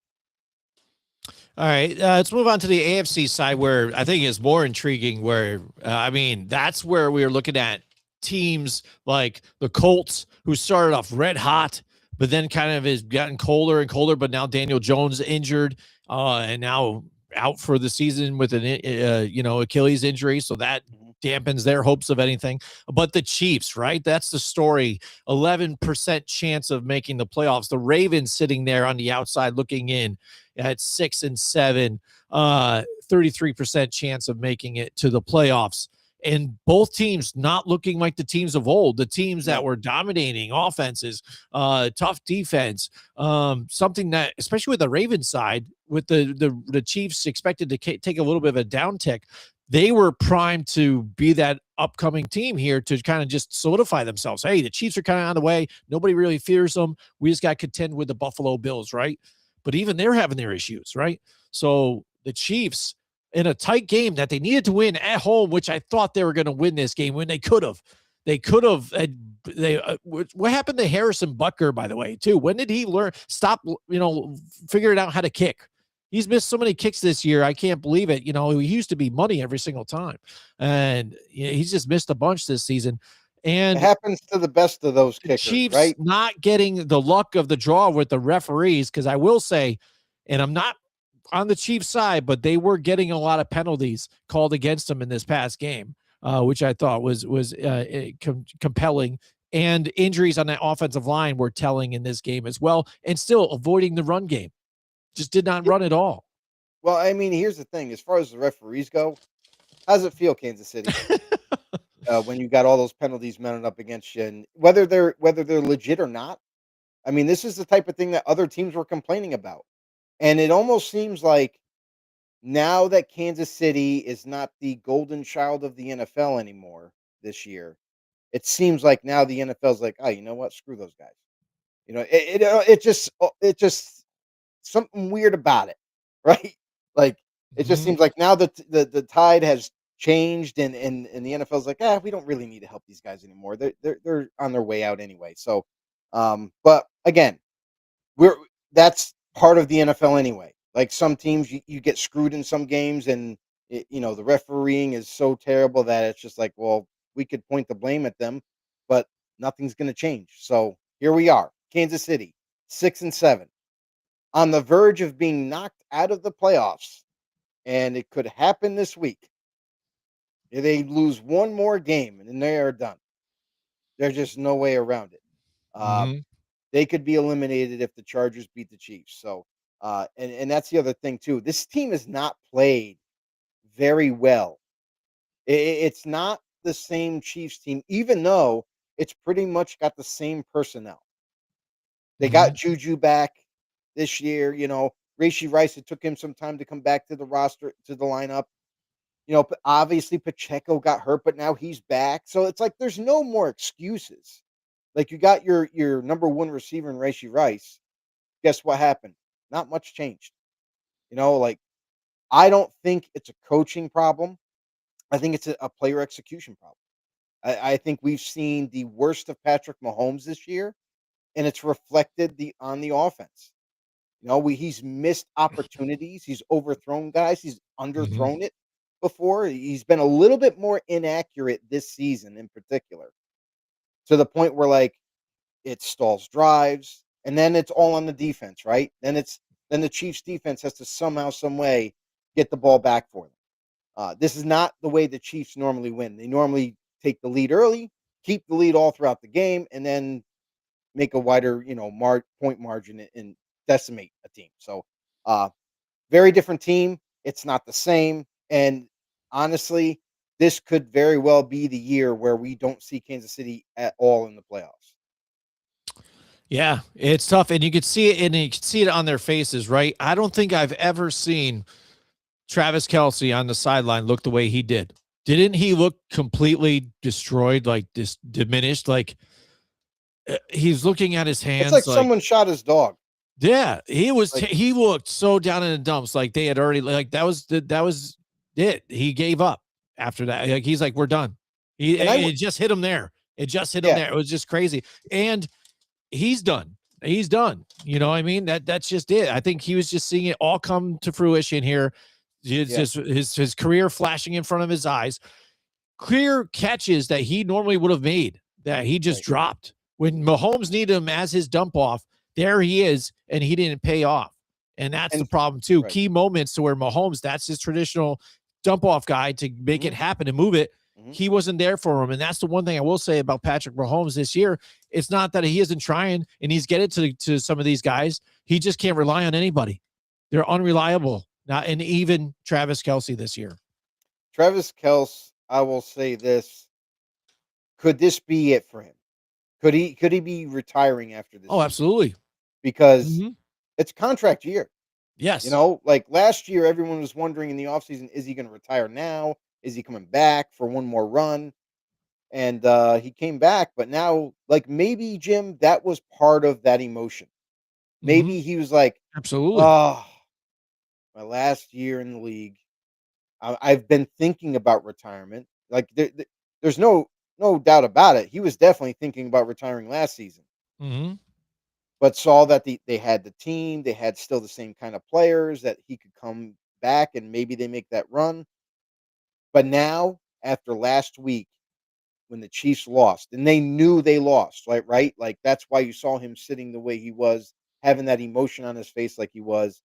All right, let's move on to the AFC side, where I think is more intriguing. Where I mean, that's where we are looking at teams like the Colts, who started off red hot, but then kind of has gotten colder and colder. But now Daniel Jones injured, and now out for the season with an Achilles injury, so that dampens their hopes of anything. But the Chiefs, right? That's the story. 11% chance of making the playoffs. The Ravens sitting there on the outside looking in at 6-7, 33% chance of making it to the playoffs. And both teams not looking like the teams of old, the teams that were dominating offenses, tough defense, something that, especially with the Ravens side, with the Chiefs expected to take a little bit of a downtick, they were primed to be that upcoming team here to kind of just solidify themselves. Hey, the Chiefs are kind of on the way. Nobody really fears them. We just got to contend with the Buffalo Bills, right? But even they're having their issues, right? So the Chiefs, in a tight game that they needed to win at home, which I thought they were going to win this game when they could have. What happened to Harrison Butker, by the way, too? When did he figuring out how to kick? He's missed so many kicks this year. I can't believe it. He used to be money every single time, and he's just missed a bunch this season. And it happens to the best of those kickers, Chiefs, right? not getting the luck of the draw with the referees, because I will say, and I'm not on the Chiefs side, but they were getting a lot of penalties called against them in this past game, which I thought was compelling. And injuries on that offensive line were telling in this game as well, and still avoiding the run game. Just did not run at all. Well, I mean, here's the thing. As far as the referees go, how does it feel, Kansas City? When you got all those penalties mounted up against you, and whether they're legit or not. I mean, this is the type of thing that other teams were complaining about. And it almost seems like now that Kansas City is not the golden child of the NFL anymore this year, it seems like now the NFL's like, oh, you know what? Screw those guys. It just something weird about it, right? Like it just seems like now that the tide has changed, and the NFL's like, we don't really need to help these guys anymore. They're on their way out anyway. So, but again, that's part of the NFL anyway. Like some teams, you get screwed in some games, and the refereeing is so terrible that it's just like, well, we could point the blame at them, but nothing's going to change. So here we are, Kansas City, 6-7, on the verge of being knocked out of the playoffs, and it could happen this week. If they lose one more game, and then they are done. There's just no way around it. They could be eliminated if the Chargers beat the Chiefs. So, and that's the other thing too. This team has not played very well. It's not the same Chiefs team, even though it's pretty much got the same personnel. They got Juju back this year. Rashee Rice, it took him some time to come back to the roster, to the lineup. Obviously Pacheco got hurt, but now he's back. So it's like there's no more excuses. Like you got your number one receiver in Rashee Rice. Guess what happened? Not much changed. Like I don't think it's a coaching problem. I think it's a player execution problem. I think we've seen the worst of Patrick Mahomes this year, and it's reflected on the offense. He's missed opportunities. He's overthrown guys. He's underthrown it before. He's been a little bit more inaccurate this season in particular, to the point where like it stalls drives, and then it's all on the defense, right? Then the Chiefs defense has to somehow, some way get the ball back for them. This is not the way the Chiefs normally win. They normally take the lead early, keep the lead all throughout the game, and then make a wider, point margin and decimate a team. So, very different team. It's not the same. And honestly, this could very well be the year where we don't see Kansas City at all in the playoffs. Yeah, it's tough, and you could see it, and you could see it on their faces, right? I don't think I've ever seen Travis Kelce on the sideline look the way he did. Didn't he look completely destroyed, like diminished? Like he's looking at his hands. It's like someone shot his dog. Yeah, he was. Like, He looked so down in the dumps, like they had already. Like that was it. He gave up after that. Like he's like, we're done. and I It just hit him there. It just hit him yeah, there. It was just crazy. And he's done. He's done. You know what I mean? That's just it. I think he was just seeing it all come to fruition here. It's yeah, just his career flashing in front of his eyes. Clear catches that he normally would have made that he just right, dropped. When Mahomes needed him as his dump off, there he is, and he didn't pay off. And that's the and problem too. right, Key moments to where Mahomes, that's his traditional dump off guy to make it mhm, happen and move it. mhm. He wasn't there for him. And that's the one thing I will say about Patrick Mahomes this year. It's not that he isn't trying and he's getting to some of these guys. He just can't rely on anybody. They're unreliable. Not and even Travis Kelce this year. Travis Kelce, I will say this: could this be it for him? Could he be retiring after this Oh, season? absolutely. Because Mhm. it's contract year. You Yes. know, like last year, everyone was wondering in the offseason, is he going to retire now? Is he coming back for one more run? And he came back, but now, like maybe Jim, that was part of that emotion. Mhm. Maybe he was like, Absolutely. "Oh, my last year in the league. I've been thinking about retirement. Like there's no doubt about it. He was definitely thinking about retiring last season, Mhm. but saw that they had the team, they had still the same kind of players that he could come back and maybe they make that run. But now, after last week, when the Chiefs lost, and they knew they lost, right? Like that's why you saw him sitting the way he was, having that emotion on his face like he was.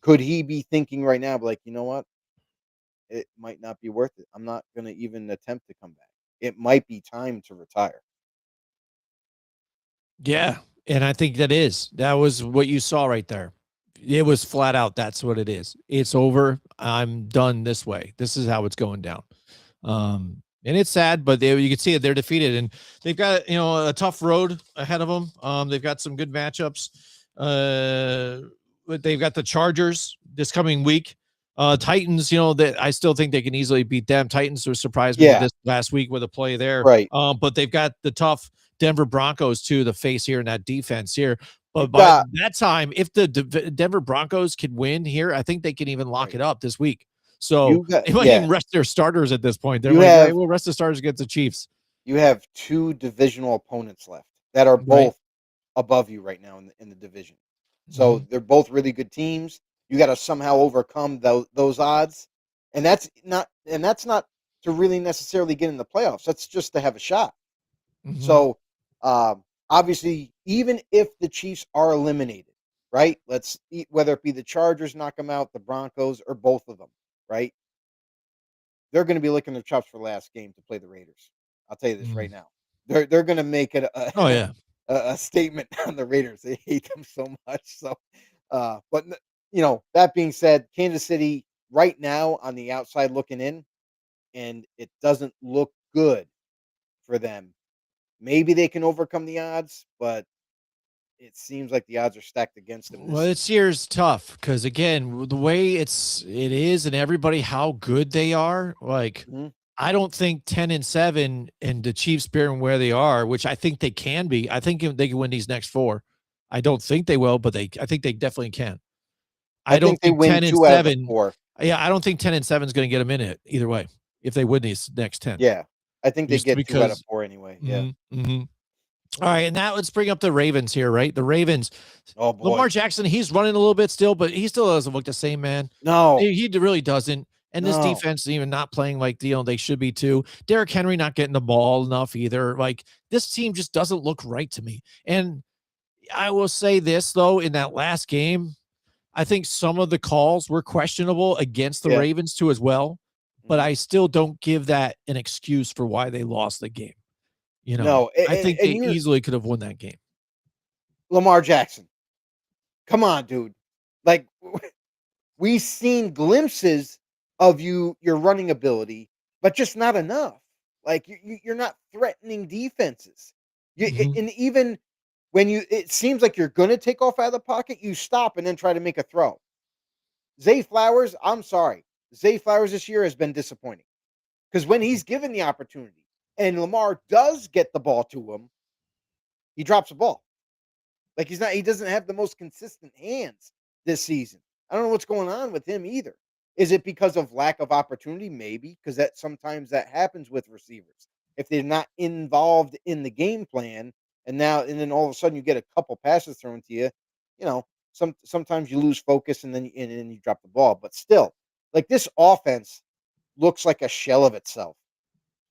Could he be thinking right now, like, you know what? It might not be worth it. I'm not gonna even attempt to come back. It might be time to retire. Yeah, and I think that was what you saw right there. It was flat out. That's what it is. It's over. I'm done this way. This is how it's going down. And it's sad, but you can see it. They're defeated, and they've got a tough road ahead of them. They've got some good matchups. But they've got the Chargers this coming week. Titans, that I still think they can easily beat them. Titans were surprised me Yeah, this last week with a play there. right. But they've got the tough Denver Broncos too to face here in that defense here. But You've by got that time, if the Denver Broncos can win here, I think they can even lock right. it up this week. So You got they might yeah. even rest their starters at this point. They're You like, hey, have we'll rest the starters against the Chiefs, you have 2 divisional opponents left that are right? both above you right now in the division. So Mhm. they're both really good teams. You got to somehow overcome those odds, and that's not to really necessarily get in the playoffs. That's just to have a shot. Mhm. So obviously, even if the Chiefs are eliminated, right? Whether it be the Chargers knock them out, the Broncos, or both of them, right? They're going to be licking their chops for last game to play the Raiders. I'll tell you this right Mm. now. They're going to make it Oh yeah. a statement on the Raiders. They hate them so much. So, but that being said, Kansas City right now on the outside looking in, and it doesn't look good for them. Maybe they can overcome the odds, but it seems like the odds are stacked against them this Well, season. this year's tough because again, the way it is, and everybody how good they are. Like, Mhm. I don't think 10-7 and the Chiefs being where they are, which I think they can be. I think they can win these next four. I don't think they will, but I think they definitely can. I I don't think they think win 10 and 2 out of the 7. 4. Yeah, I don't think 10-7 is going to get them in it either way if they win these next 10. Yeah. I think they Just get 2 out of because. 4 anyway. Yeah. Mhm, mhm. All right, and now let's bring up the Ravens here, right? The Ravens, Oh Lamar boy. Jackson, he's running a little bit still, but he still doesn't look the same, man. No. He really doesn't. And this No. defense is even not playing like they should be too. Derrick Henry not getting the ball enough either. Like this team just doesn't look right to me. And I will say this though, in that last game, I think some of the calls were questionable against the Yeah. Ravens too as well. But Mhm. I still don't give that an excuse for why they lost the game. No. I And, think and they you're easily could have won that game. Lamar Jackson. Come on, dude. Like we've seen glimpses of your running ability, but just not enough. Like you're not threatening defenses. Mhm. And even when it seems like you're going to take off out of the pocket, you stop and then try to make a throw. Zay Flowers, I'm sorry. Zay Flowers this year has been disappointing because when he's given the opportunity and Lamar does get the ball to him, he drops the ball. Like he doesn't have the most consistent hands this season. I don't know what's going on with him either. Is it because of lack of opportunity? Maybe, because that sometimes that happens with receivers. If they're not involved in the game plan, and then all of a sudden you get a couple passes thrown to you, you know, sometimes you lose focus and then you drop the ball. But still, like this offense looks like a shell of itself.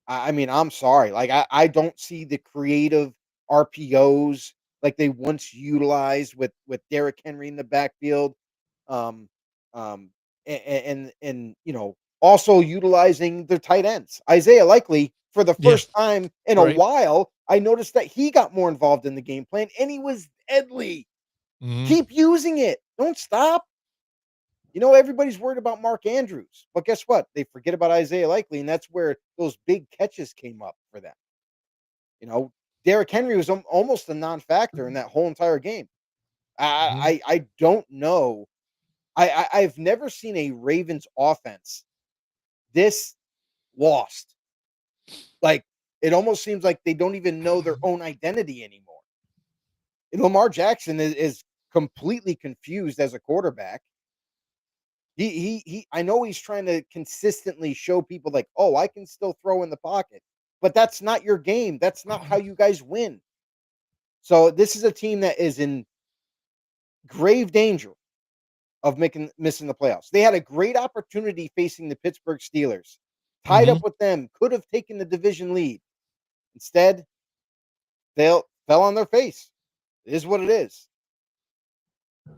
I mean, I'm sorry. Like I don't see the creative RPOs like they once utilized with Derrick Henry in the backfield. Um, and also utilizing their tight ends. Isaiah Likely, for the Yeah. first time in a Right. while, I noticed that he got more involved in the game plan and he was deadly. Mhm. Keep using it. Don't stop. Everybody's worried about Mark Andrews, but guess what? They forget about Isaiah Likely, and that's where those big catches came up for them. You know, Derrick Henry was almost a non-factor in that whole entire game. Mhm. I don't know. I've never seen a Ravens offense this lost. Like it almost seems like they don't even know their own identity anymore. And Lamar Jackson is completely confused as a quarterback. I know he's trying to consistently show people like, "Oh, I can still throw in the pocket." But that's not your game. That's not how you guys win. So this is a team that is in grave danger of missing the playoffs. They had a great opportunity facing the Pittsburgh Steelers. Tied up Mhm. with them, could have taken the division lead. Instead, they fell on their face. It is what it is.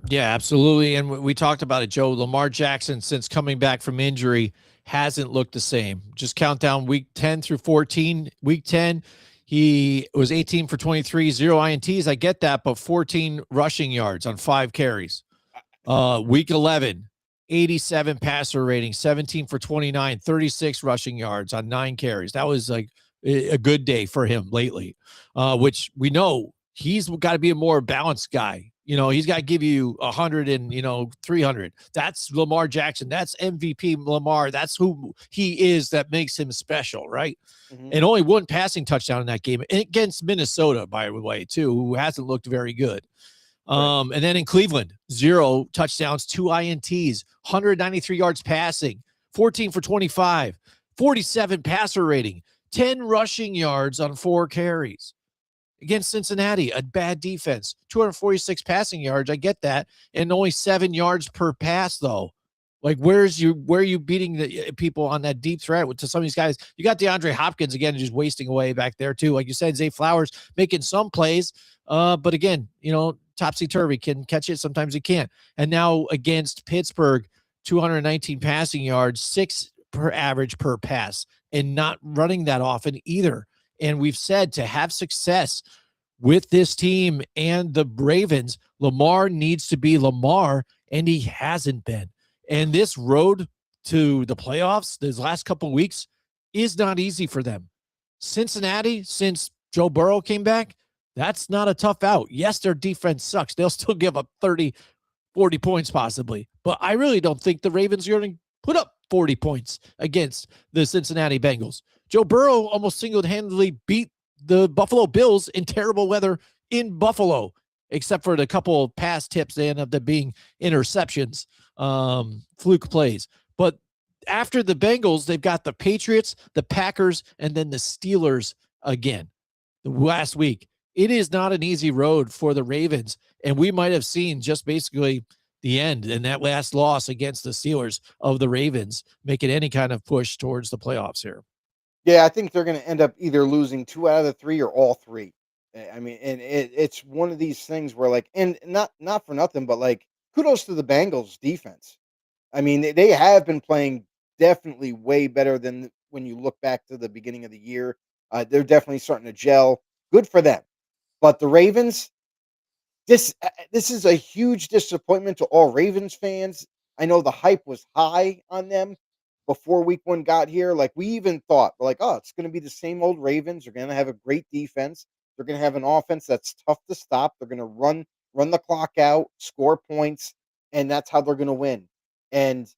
Yeah, absolutely. And we talked about it, Joe. Lamar Jackson, since coming back from injury, hasn't looked the same. Just count down week 10 through 14. Week 10, he was 18 for 23, 0 INTs. I get that, but 14 rushing yards on 5 carries. Week 11, 87 passer rating, 17 for 29, 36 rushing yards on 9 carries. That was like a good day for him lately, which we know he's got to be a more balanced guy. He's got to give you 100 and 300. That's Lamar Jackson. That's MVP Lamar. That's who he is. That makes him special, right? Mhm. And only one passing touchdown in that game against Minnesota, by the way, too, who hasn't looked very good. Right. And then in Cleveland, 0 touchdowns, 2 INTs, 193 yards passing, 14 for 25, 47 passer rating, 10 rushing yards on 4 carries. Against Cincinnati, a bad defense, 246 passing yards. I get that. And only 7 yards per pass, though. Like, where are you beating the people on that deep threat to some of these guys? You got DeAndre Hopkins again, just wasting away back there too. Like you said, Zay Flowers making some plays, but again, topsy turvy, can catch it, sometimes he can't. And now against Pittsburgh, 219 passing yards, 6 per average per pass, and not running that often either. And we've said to have success with this team and the Ravens, Lamar needs to be Lamar, and he hasn't been. And this road to the playoffs, these last couple of weeks, is not easy for them. Cincinnati, since Joe Burrow came back, that's not a tough out. Yes, their defense sucks. They'll still give up 30, 40 points possibly. But I really don't think the Ravens are going to put up 40 points against the Cincinnati Bengals. Joe Burrow almost single-handedly beat the Buffalo Bills in terrible weather in Buffalo, except for the couple of pass tips. They end up being interceptions, fluke plays. But after the Bengals, they've got the Patriots, the Packers, and then the Steelers again last week. It is not an easy road for the Ravens, and we might have seen just basically the end in that last loss against the Steelers of the Ravens making any kind of push towards the playoffs here. Yeah, I think they're going to end up either losing 2 out of the 3 or all 3. I mean, and it's one of these things where like, and not for nothing, but like, kudos to the Bengals defense. I mean, they have been playing definitely way better than when you look back to the beginning of the year. They're definitely starting to gel. Good for them. But the Ravens, this is a huge disappointment to all Ravens fans. I know the hype was high on them before week 1 got here. Like we even thought, like, oh, it's going to be the same old Ravens. They're going to have a great defense. They're going to have an offense that's tough to stop. They're going to run the clock out, score points, and that's how they're going to win. And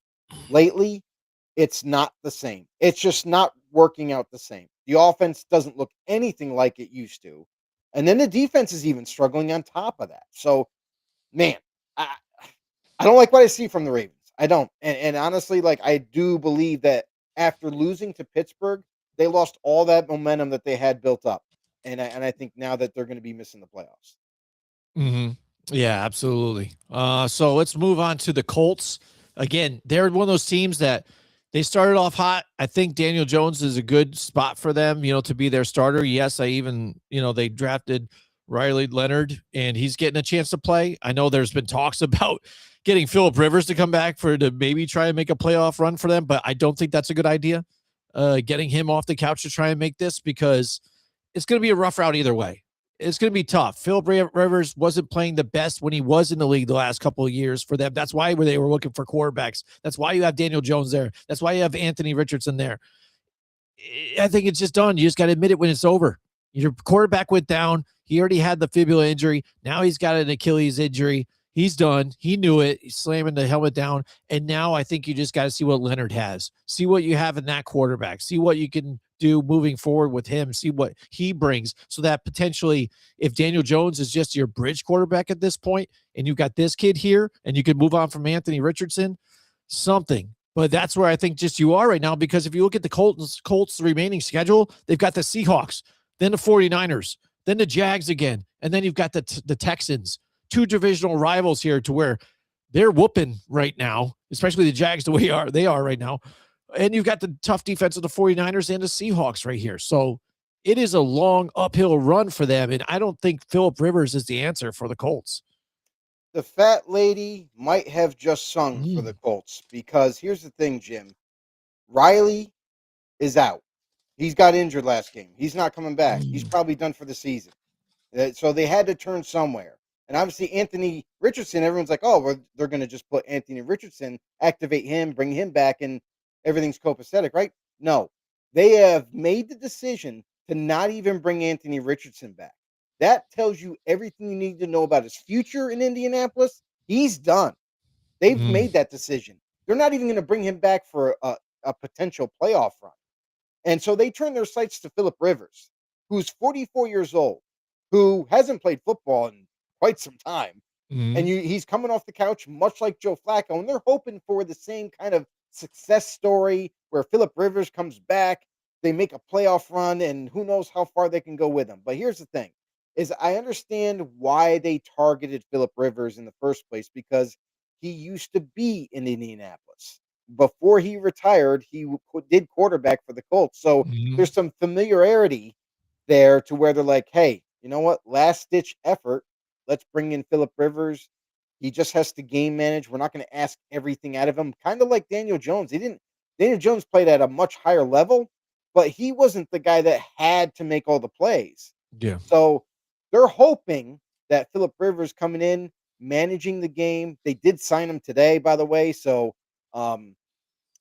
lately, it's not the same. It's just not working out the same. The offense doesn't look anything like it used to. And then the defense is even struggling on top of that. So, man, I, I don't like what I see from the Ravens. I don't. And honestly, like, I do believe that after losing to Pittsburgh, they lost all that momentum that they had built up. And I think now that they're going to be missing the playoffs. Mm-hmm. Yeah, absolutely. So let's move on to the Colts. Again, they're one of those teams that they started off hot. I think Daniel Jones is a good spot for them, to be their starter. Yes, I even, they drafted Riley Leonard and he's getting a chance to play. I know there's been talks about getting Phillip Rivers to come back to maybe try and make a playoff run for them, but I don't think that's a good idea. Getting him off the couch to try and make this, because it's going to be a rough route either way. It's going to be tough. Phillip Rivers wasn't playing the best when he was in the league the last couple of years for them. That's why they were looking for quarterbacks. That's why you have Daniel Jones there. That's why you have Anthony Richardson there. I think it's just done. You just got to admit it when it's over. Your quarterback went down. He already had the fibula injury. Now he's got an Achilles injury. He's done. He knew it. He's slamming the helmet down. And now I think you just got to see what Leonard has. See what you have in that quarterback. See what you can do moving forward with him. See what he brings, so that potentially, if Daniel Jones is just your bridge quarterback at this point, and you've got this kid here, and you can move on from Anthony Richardson, something. But that's where I think just you are right now, because if you look at the Colts remaining schedule, they've got the Seahawks, then the 49ers, then the Jags again, and then you've got the Texans. Two divisional rivals here, to where they're whooping right now, especially the Jags the way they are right now. And you've got the tough defense of the 49ers and the Seahawks right here. So it is a long uphill run for them. And I don't think Phillip Rivers is the answer for the Colts. The fat lady might have just sung for the Colts, because here's the thing, Jim. Riley is out. He's got injured last game. He's not coming back. He's probably done for the season. So they had to turn somewhere. And obviously, Anthony Richardson, everyone's like, oh, well, they're going to just put Anthony Richardson, activate him, bring him back, and everything's copacetic, right? No. They have made the decision to not even bring Anthony Richardson back. That tells you everything you need to know about his future in Indianapolis. He's done. They've made that decision. They're not even going to bring him back for a potential playoff run. And so they turn their sights to Phillip Rivers, who's 44 years old, who hasn't played football in quite some time. And he's coming off the couch, much like Joe Flacco. And they're hoping for the same kind of success story where Phillip Rivers comes back, they make a playoff run, and who knows how far they can go with him. But here's the thing, is I understand why they targeted Phillip Rivers in the first place, because he used to be in Indianapolis. Before he retired, he did quarterback for the Colts. So there's some familiarity there, to where they're like, hey, you know what? Last ditch effort. Let's bring in Phillip Rivers. He just has to game manage. We're not going to ask everything out of him. Kind of like Daniel Jones. Daniel Jones played at a much higher level, but he wasn't the guy that had to make all the plays. Yeah. So they're hoping that Phillip Rivers coming in, managing the game. They did sign him today, by the way. So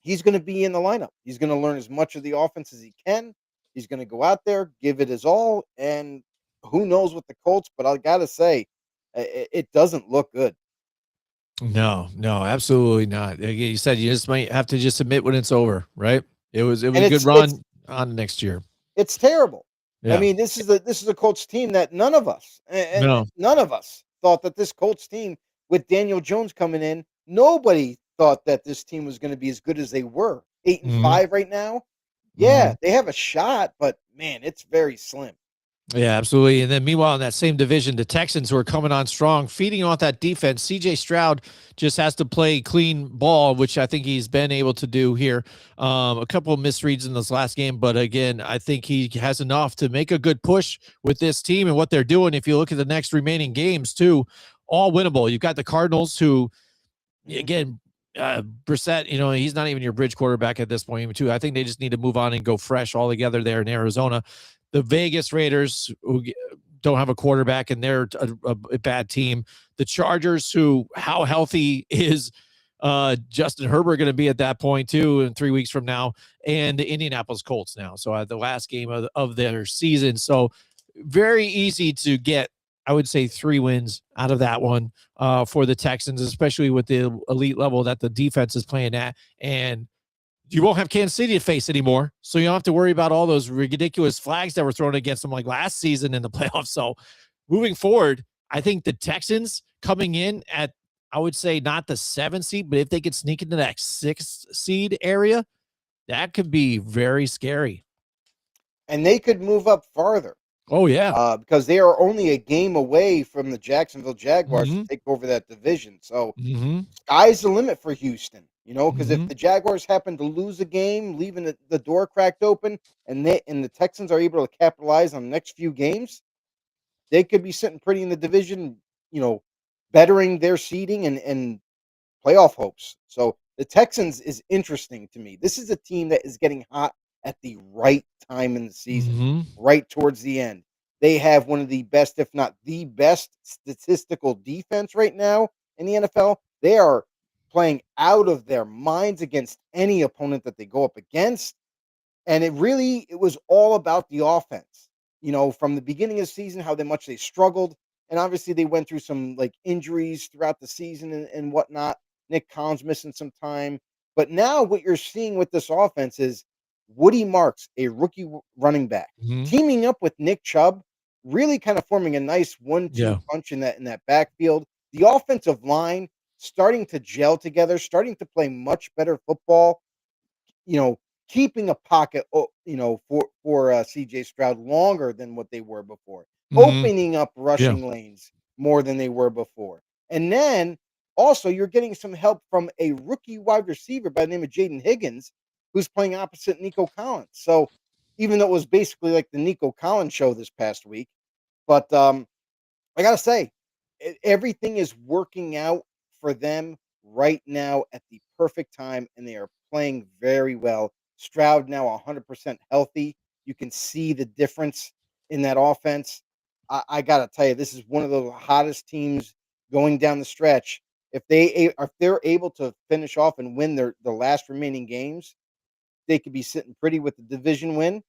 he's going to be in the lineup. He's going to learn as much of the offense as he can. He's going to go out there, give it his all, and who knows with the Colts, but I got to say, it doesn't look good. No, absolutely not. Like you said, you just might have to just admit when it's over, right? It was a good run on next year. It's terrible. Yeah. I mean, this is a Colts team that none of us thought that this Colts team, with Daniel Jones coming in, nobody thought that this team was going to be as good as they were. 8-5 right now. Yeah, they have a shot, but man, it's very slim. Yeah, absolutely. And then meanwhile, in that same division, the Texans, who are coming on strong, feeding off that defense. CJ Stroud just has to play clean ball, which I think he's been able to do here. A couple of misreads in this last game, but again, I think he has enough to make a good push with this team and what they're doing. If you look at the next remaining games too, all winnable. You've got the Cardinals, who, again, Brissett, he's not even your bridge quarterback at this point, too. I think they just need to move on and go fresh all together there in Arizona. The Vegas Raiders, who don't have a quarterback, and they're a bad team. The Chargers, who, how healthy is Justin Herbert going to be at that point too in 3 weeks from now? And the Indianapolis Colts now. So the last game of their season. So very easy to get, I would say, 3 wins out of that one for the Texans, especially with the elite level that the defense is playing at. And you won't have Kansas City to face anymore. So you don't have to worry about all those ridiculous flags that were thrown against them like last season in the playoffs. So moving forward, I think the Texans coming in at, I would say not the 7th seed, but if they could sneak into that 6th seed area, that could be very scary. And they could move up farther. Oh, yeah. Because they are only a game away from the Jacksonville Jaguars Mhm. to take over that division. So Mm-hmm. sky's the limit for Houston, because if Mhm. the Jaguars happen to lose a game, leaving the door cracked open, and the Texans are able to capitalize on the next few games, they could be sitting pretty in the division, bettering their seeding and playoff hopes. So the Texans is interesting to me. This is a team that is getting hot at the right time in the season, Mm-hmm. right towards the end. They have one of the best, if not the best, statistical defense right now in the NFL. They are playing out of their minds against any opponent that they go up against. And it was all about the offense. From the beginning of the season, how much they struggled. And obviously they went through some like injuries throughout the season and whatnot. Nick Collins missing some time. But now what you're seeing with this offense is Woody Marks, a rookie running back, Mm-hmm. teaming up with Nick Chubb, really kind of forming a nice 1-2 Yeah. punch in that backfield. The offensive line starting to gel together, starting to play much better football. You know, keeping a pocket, for CJ Stroud longer than what they were before, Mm-hmm. opening up Yeah. rushing lanes more than they were before. And then also you're getting some help from a rookie wide receiver by the name of Jaden Higgins, who's playing opposite Nico Collins. So even though it was basically like the Nico Collins show this past week, but I gotta say, everything is working out for them right now at the perfect time, and they are playing very well. Stroud now 100% healthy. You can see the difference in that offense. I gotta tell you, this is one of the hottest teams going down the stretch. If they're able to finish off and win the last remaining games, they could be sitting pretty with the division win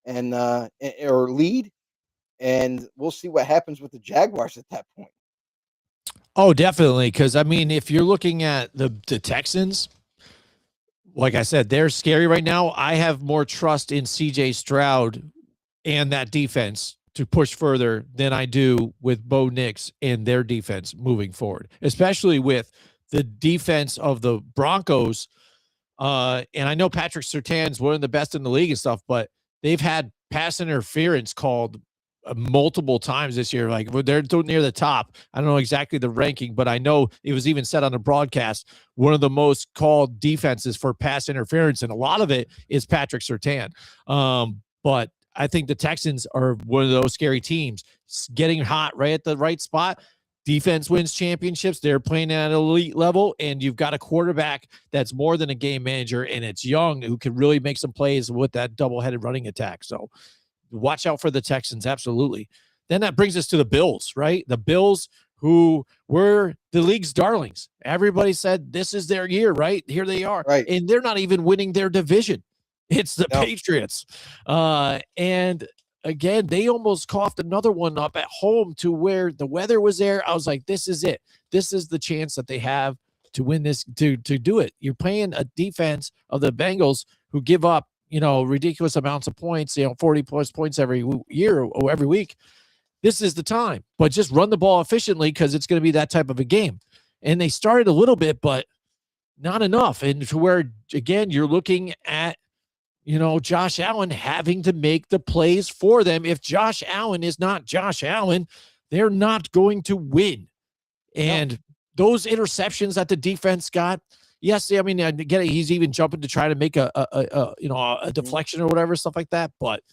and or lead, and we'll see what happens with the Jaguars at that point. Oh, definitely. Because I mean, if you're looking at the Texans, like I said, they're scary right now. I have more trust in CJ Stroud and that defense to push further than I do with Bo Nix and their defense moving forward, especially with the defense of the Broncos. And I know Patrick Surtain's one of the best in the league and stuff, but they've had pass interference called multiple times this year. Like they're near the top. I don't know exactly the ranking, but I know it was even said on the broadcast, one of the most called defenses for pass interference. And a lot of it is Patrick Surtain. But I think the Texans are one of those scary teams getting hot right at the right spot. Defense wins championships. They're playing at an elite level, and you've got a quarterback that's more than a game manager, and it's young, who can really make some plays with that double-headed running attack. So watch out for the Texans, absolutely. Then that brings us to the Bills, right? The Bills, who were the league's darlings. Everybody said this is their year, right? Here they are. Right. And they're not even winning their division. It's the No. Patriots. And again, they almost coughed another one up at home to where the weather was there. I was like, this is it. This is the chance that they have to win this, to do it. You're playing a defense of the Bengals who give up, ridiculous amounts of points, 40 plus points every year or every week. This is the time, but just run the ball efficiently because it's going to be that type of a game. And they started a little bit, but not enough. And to where, again, you're looking at, Josh Allen having to make the plays for them. If Josh Allen is not Josh Allen, they're not going to win. And those interceptions that the defense got, yes, I mean, I get it. He's even jumping to try to make a deflection or whatever, stuff like that. But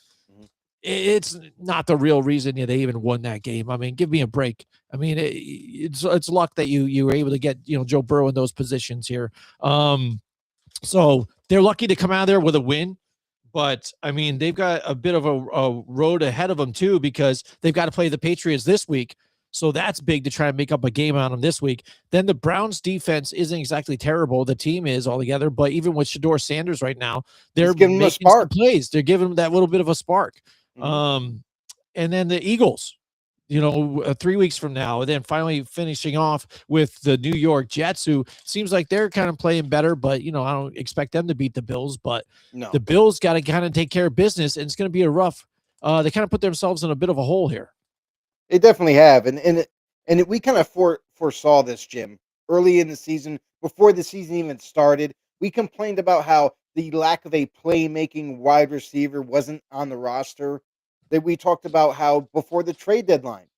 it's not the real reason they even won that game. I mean, give me a break. I mean, it's luck that you were able to get, Joe Burrow in those positions here. So they're lucky to come out of there with a win. But, I mean, they've got a bit of a road ahead of them, too, because they've got to play the Patriots this week. So that's big to try and make up a game on them this week. Then the Browns defense isn't exactly terrible. The team is altogether. But even with Shedeur Sanders right now, they're giving him a making some plays. They're giving them that little bit of a spark. Mm-hmm. And then the Eagles. 3 weeks from now, and then finally finishing off with the New York Jets, who seems like they're kind of playing better, but I don't expect them to beat the Bills, but No, the Bills got to kind of take care of business, and it's going to be a rough. They kind of put themselves in a bit of a hole here. they definitely have, and we kind of foresaw this, Jim, early in the season before the season even started. We complained about how the lack of a playmaking wide receiver wasn't on the roster. That we talked about how before the trade deadline,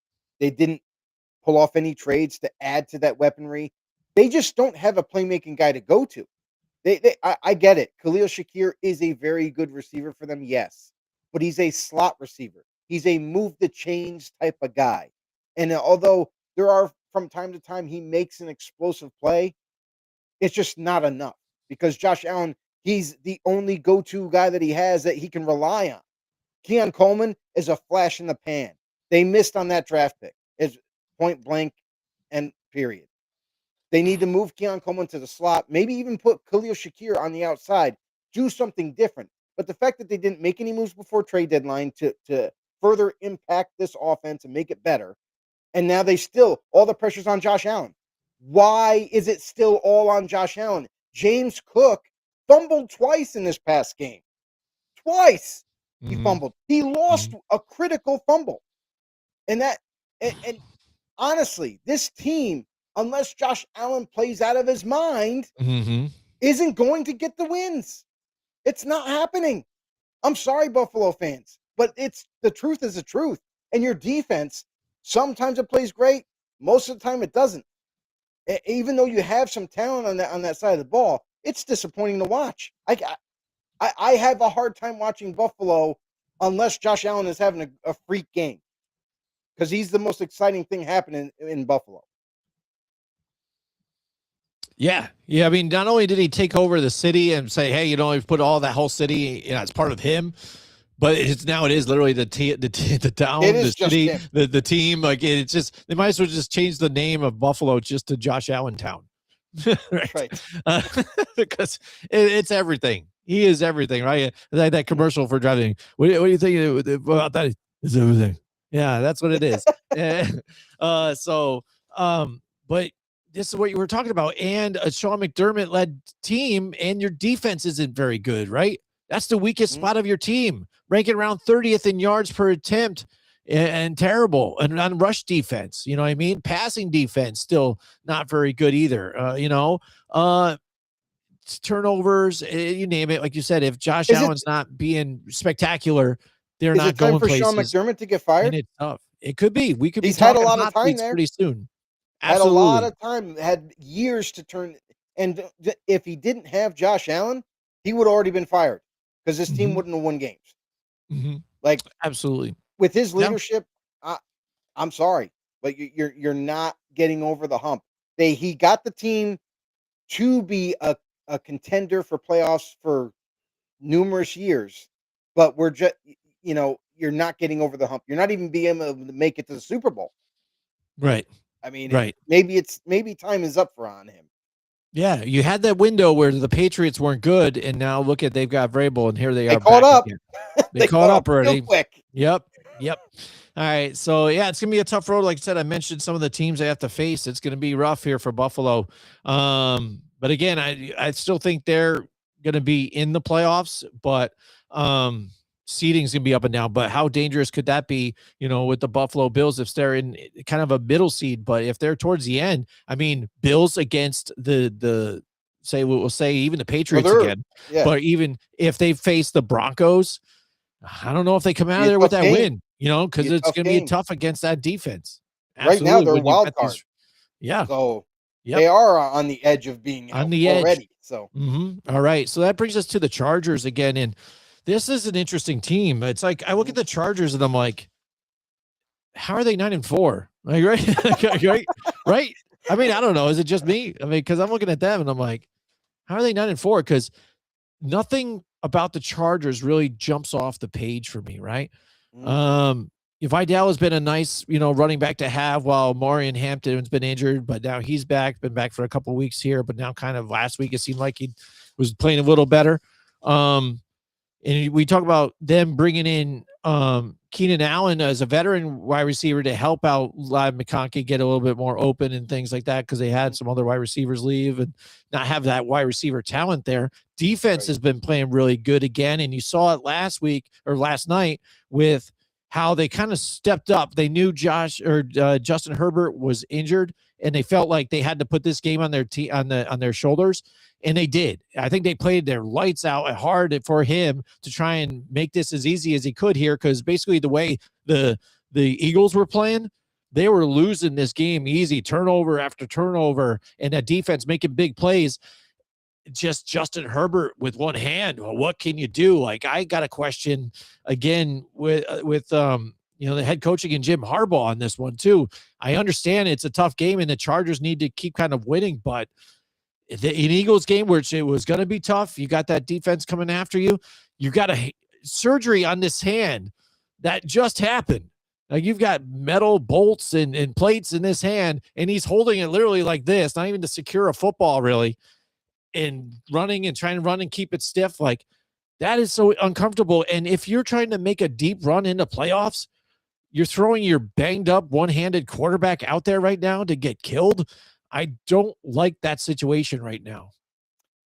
they didn't pull off any trades to add to that weaponry. They just don't have a playmaking guy to go to. I get it. Khalil Shakir is a very good receiver for them, yes, but he's a slot receiver. He's a move the chains type of guy. And although there are from time to time he makes an explosive play, it's just not enough because Josh Allen, he's the only go-to guy that he has that he can rely on. Keon Coleman is a flash in the pan. They missed on that draft pick. It's point blank and period. They need to move Keon Coleman to the slot, maybe even put Khalil Shakir on the outside, do something different. But the fact that they didn't make any moves before trade deadline to further impact this offense and make it better, and now all the pressure's on Josh Allen. Why is it still all on Josh Allen? James Cook fumbled twice in this past game. Twice he fumbled. He lost a critical fumble. And honestly, this team, unless Josh Allen plays out of his mind, isn't going to get the wins. It's not happening. I'm sorry, Buffalo fans, but the truth is the truth. And your defense, sometimes it plays great. Most of the time it doesn't. Even though you have some talent on that side of the ball, it's disappointing to watch. I have a hard time watching Buffalo unless Josh Allen is having a freak game because he's the most exciting thing happening in Buffalo. Yeah. I mean, not only did he take over the city and say, "Hey, we've put all that whole city, it's part of him," but it is literally the town, the city, the team. Like it's just they might as well just change the name of Buffalo just to Josh Allen Town, right? Because it's everything. He is everything, right? That commercial for driving. What do you think about that? It's everything. Yeah, that's what it is. But this is what you were talking about, and a Sean McDermott led team, and your defense isn't very good, right? That's the weakest spot of your team, ranking around 30th in yards per attempt, and terrible. And on rush defense, you know what I mean? Passing defense still not very good either. Turnovers, you name it. Like you said, if Josh Allen's not being spectacular, they're not going places. Is it time for Sean McDermott to get fired? And it's tough. It could be. We could He's be had a talking lot of hot time tweets there. pretty soon. Absolutely. Absolutely. Had a lot of time, had years to turn. And if he didn't have Josh Allen, he would have already been fired because this team wouldn't have won games. Like absolutely. With his leadership, I'm sorry, but you're not getting over the hump. He got the team to be a contender for playoffs for numerous years, but we're just you're not getting over the hump. You're not even being able to make it to the Super Bowl. Right. I mean, right. Maybe time is up on him. Yeah, you had that window where the Patriots weren't good, and now look at they've got Vrabel, and here they are. Caught up. They caught up already. Quick. Yep. All right, so yeah, it's gonna be a tough road. Like I said, I mentioned some of the teams they have to face. It's gonna be rough here for Buffalo. But again, I still think they're gonna be in the playoffs, but seeding's gonna be up and down. But how dangerous could that be, with the Buffalo Bills if they're in kind of a middle seed? But if they're towards the end, I mean, Bills against we'll say even the Patriots again. Yeah. But even if they face the Broncos, I don't know if they come out of there with that win, because it's going to be tough against that defense. Absolutely. Right now, they're wild card. Yeah. So they are on the edge of being on the edge already. So, all right. So that brings us to the Chargers again. And this is an interesting team. It's like I look at the Chargers and I'm like, how are they 9-4? Like, right? Right. I mean, I don't know. Is it just me? I mean, because I'm looking at them and I'm like, how are they 9-4? Because nothing about the Chargers really jumps off the page for me, right? Vidal has been a nice, running back to have while Marion Hampton's been injured, but now he's been back for a couple of weeks here, but now kind of last week it seemed like he was playing a little better. And we talk about them bringing in Keenan Allen as a veteran wide receiver to help out Live McConkey get a little bit more open and things like that, because they had some other wide receivers leave and not have that wide receiver talent there. Defense has been playing really good again, and you saw it last week or last night with how they kind of stepped up. They knew Justin Herbert was injured, and they felt like they had to put this game on their shoulders. And they did. I think they played their lights out hard for him to try and make this as easy as he could here, because basically the way the Eagles were playing, they were losing this game easy, turnover after turnover, and that defense making big plays. Just Justin Herbert with one hand. Well, what can you do? Like, I got a question again with the head coaching and Jim Harbaugh on this one too. I understand it's a tough game and the Chargers need to keep kind of winning, but an Eagles game where it was going to be tough, you got that defense coming after you. You got a surgery on this hand that just happened. Like, you've got metal bolts and plates in this hand, and he's holding it literally like this, not even to secure a football really, and running and trying to run and keep it stiff. Like, that is so uncomfortable. And if you're trying to make a deep run into playoffs, you're throwing your banged up one-handed quarterback out there right now to get killed. I don't like that situation right now.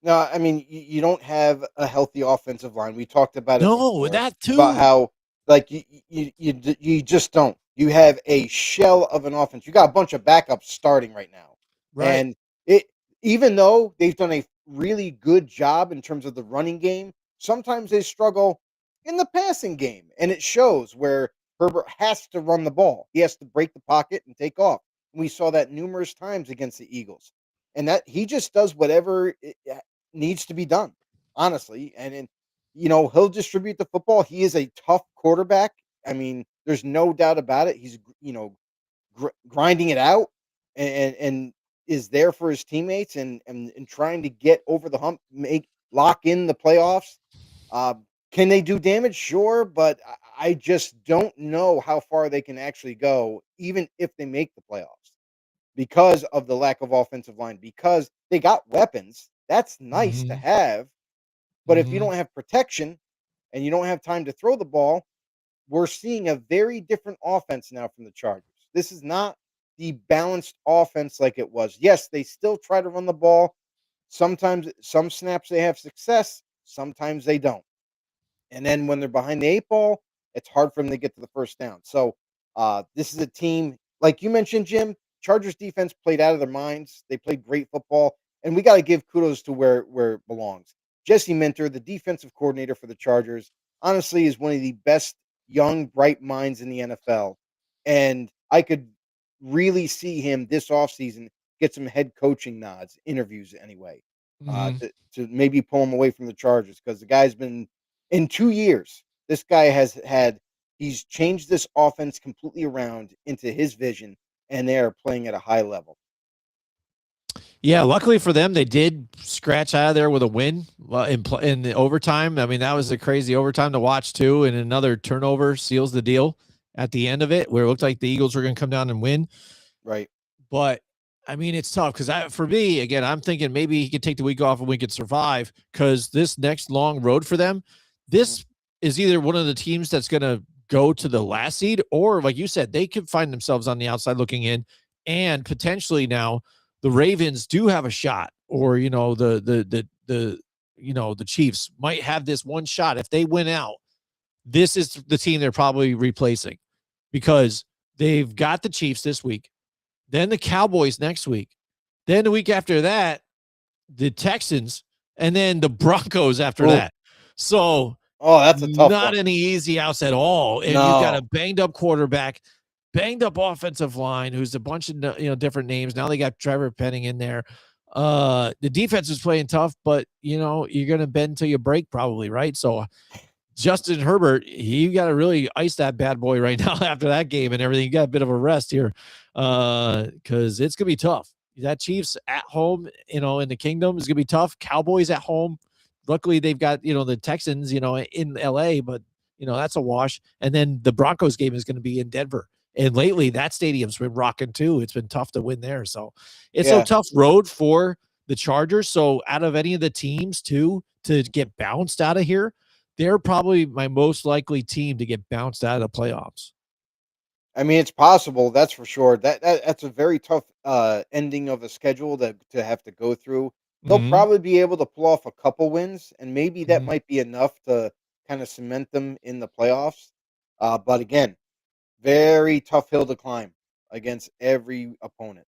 No, I mean, you don't have a healthy offensive line. We talked about it. No, that too. About how, like, you just don't. You have a shell of an offense. You got a bunch of backups starting right now. Right. And even though they've done a really good job in terms of the running game, sometimes they struggle in the passing game. And it shows where Herbert has to run the ball. He has to break the pocket and take off. We saw that numerous times against the Eagles, and that he just does whatever needs to be done, honestly. And he'll distribute the football. He is a tough quarterback. I mean, there's no doubt about it. He's grinding it out and is there for his teammates and trying to get over the hump, lock in the playoffs. Can they do damage? Sure, but I just don't know how far they can actually go, even if they make the playoffs, because of the lack of offensive line, because they got weapons. That's nice to have, but if you don't have protection and you don't have time to throw the ball, we're seeing a very different offense now from the Chargers. This is not the balanced offense like it was. Yes, they still try to run the ball. Sometimes, some snaps they have success, sometimes they don't. And then when they're behind the 8 ball, it's hard for them to get to the first down. So this is a team, like you mentioned, Jim, Chargers defense played out of their minds. They played great football, and we got to give kudos to where it belongs. Jesse Minter, the defensive coordinator for the Chargers, honestly is one of the best young, bright minds in the NFL. And I could really see him this offseason get some head coaching nods, interviews anyway, to maybe pull him away from the Chargers, because the guy's been, in 2 years, this guy he's changed this offense completely around into his vision, and they are playing at a high level. Yeah, luckily for them, they did scratch out of there with a win in the overtime. I mean, that was a crazy overtime to watch too, and another turnover seals the deal at the end of it, where it looked like the Eagles were going to come down and win. Right. But I mean, it's tough because for me, again, I'm thinking maybe he could take the week off and we could survive, because this next long road for them, this is either one of the teams that's going to go to the last seed, or like you said, they could find themselves on the outside looking in, and potentially now the Ravens do have a shot, or the Chiefs might have this one shot. If they win out, this is the team they're probably replacing, because they've got the Chiefs this week, then the Cowboys next week, then the week after that, the Texans, and then the Broncos after that. So, that's a tough not one. any easy outs at all. And you've got a banged up quarterback, banged up offensive line, who's a bunch of different names. Now they got Trevor Penning in there. The defense is playing tough, but you're going to bend until you break probably, right? So Justin Herbert, you got to really ice that bad boy right now after that game and everything. You got a bit of a rest here, because it's going to be tough. That Chiefs at home, in the Kingdom is going to be tough. Cowboys at home. Luckily, they've got, the Texans, in LA, but, that's a wash. And then the Broncos game is going to be in Denver. And lately, that stadium's been rocking too. It's been tough to win there. So it's a tough road for the Chargers. So out of any of the teams too, to get bounced out of here, they're probably my most likely team to get bounced out of the playoffs. I mean, it's possible, that's for sure. That's a very tough ending of a schedule that to have to go through. They'll Hmm. probably be able to pull off a couple wins, and maybe that Hmm. might be enough to kind of cement them in the playoffs. But again, very tough hill to climb against every opponent.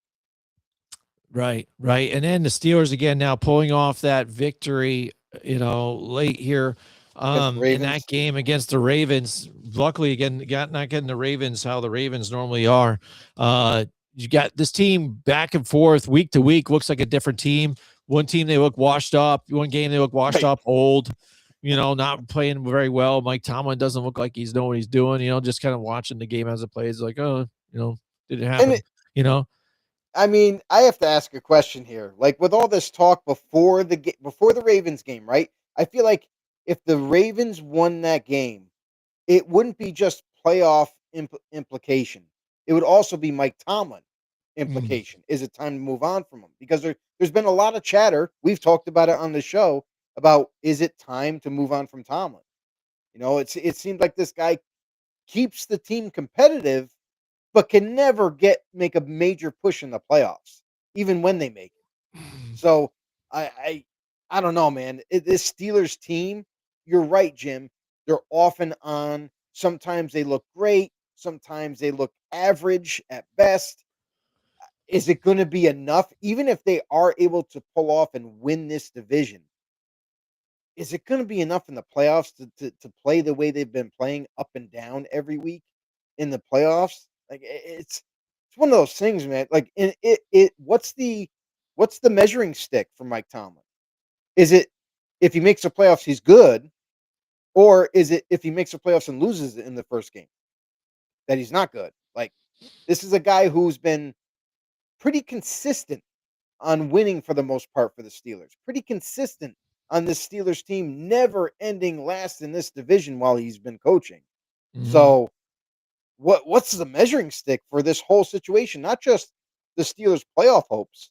Right, right. And then the Steelers again now pulling off that victory, late here Against the in that Ravens. game against the Ravens. Luckily, again, not getting the Ravens how the Ravens normally are. You got this team back and forth week to week, looks like a different team. One team they look washed up, one game they look washed Right. up, old, not playing very well. Mike Tomlin doesn't look like he's know what he's doing, just kind of watching the game as it plays, like, oh, did it And happen? You know? I mean, I have to ask a question here. Like with all this talk before the Ravens game, right? I feel like if the Ravens won that game, it wouldn't be just playoff implication. It would also be Mike Tomlin Mm. implication. Is it time to move on from him? Because there's been a lot of chatter. We've talked about it on the show about is it time to move on from Tomlin? It seems like this guy keeps the team competitive but can never make a major push in the playoffs, even when they make it. So I I, I don't know, man. This Steelers team, you're right, Jim. They're off and on. Sometimes they look great. Sometimes they look average at best. Is it going to be enough, even if they are able to pull off and win this division? Is it going to be enough in the playoffs to play the way they've been playing up and down every week in the playoffs? Like it's one of those things, man. Like what's the measuring stick for Mike Tomlin? Is it if he makes the playoffs, he's good, or is it if he makes the playoffs and loses in the first game that he's not good? Like this is a guy who's been pretty consistent on winning for the most part for the Steelers. Pretty consistent on this Steelers team, never ending last in this division while he's been coaching. Mhm. So, what's the measuring stick for this whole situation? Not just the Steelers' playoff hopes,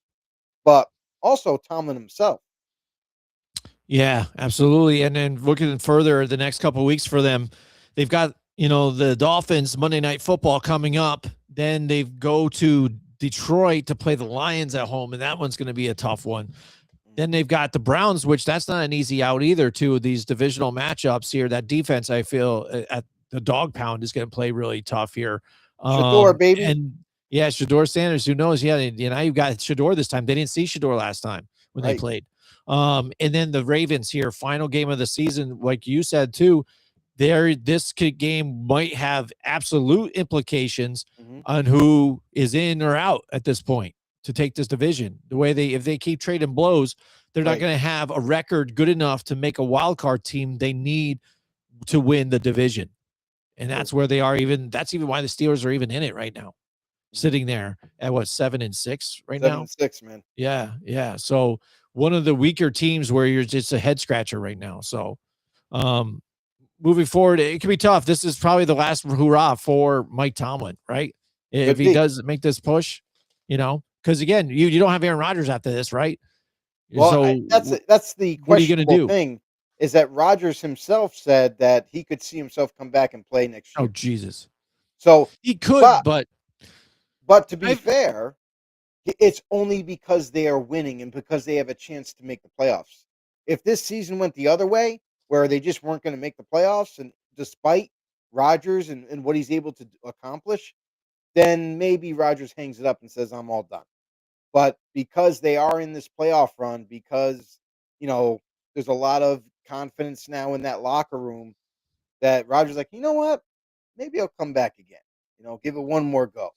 but also Tomlin himself. Yeah, absolutely. And then looking further, the next couple of weeks for them, they've got the Dolphins Monday Night Football coming up. Then they go to Detroit to play the Lions at home, and that one's going to be a tough one. Then they've got the Browns, which that's not an easy out either. Too these divisional matchups here. That defense, I feel, at the dog pound is going to play really tough here. Shador, baby. And yeah, Shador Sanders. Who knows? Yeah, you've got Shador this time. They didn't see Shador last time when they Right. played. And then the Ravens here, final game of the season, like you said too. This game might have absolute implications Hmm. on who is in or out at this point to take this division. The way if they keep trading blows, they're not Right. going to have a record good enough to make a wild card team. They need to win the division. And True. that's where they are. That's even why the Steelers are even in it right now, Mhm. sitting there at what, 7-6 right Seven now. and six, man. Yeah. Yeah. So one of the weaker teams where you're just a head scratcher right now. So, um, moving forward, it can be tough. This is probably the last hurrah for Mike Tomlin, right? If Could he be. does make this push, because again, you don't have Aaron Rodgers after this, right? Well, So that's the what are you going to questionable do? thing is that Rodgers himself said that he could see himself come back and play next Oh, year. Jesus. So, He could, but but to be I've fair, it's only because they are winning and because they have a chance to make the playoffs. If this season went the other way, where they just weren't going to make the playoffs, and despite Rodgers and what he's able to accomplish, then maybe Rodgers hangs it up and says, "I'm all done." But because they are in this playoff run, because there's a lot of confidence now in that locker room that Rodgers like, you know what? Maybe I'll come back again. Give it one more go.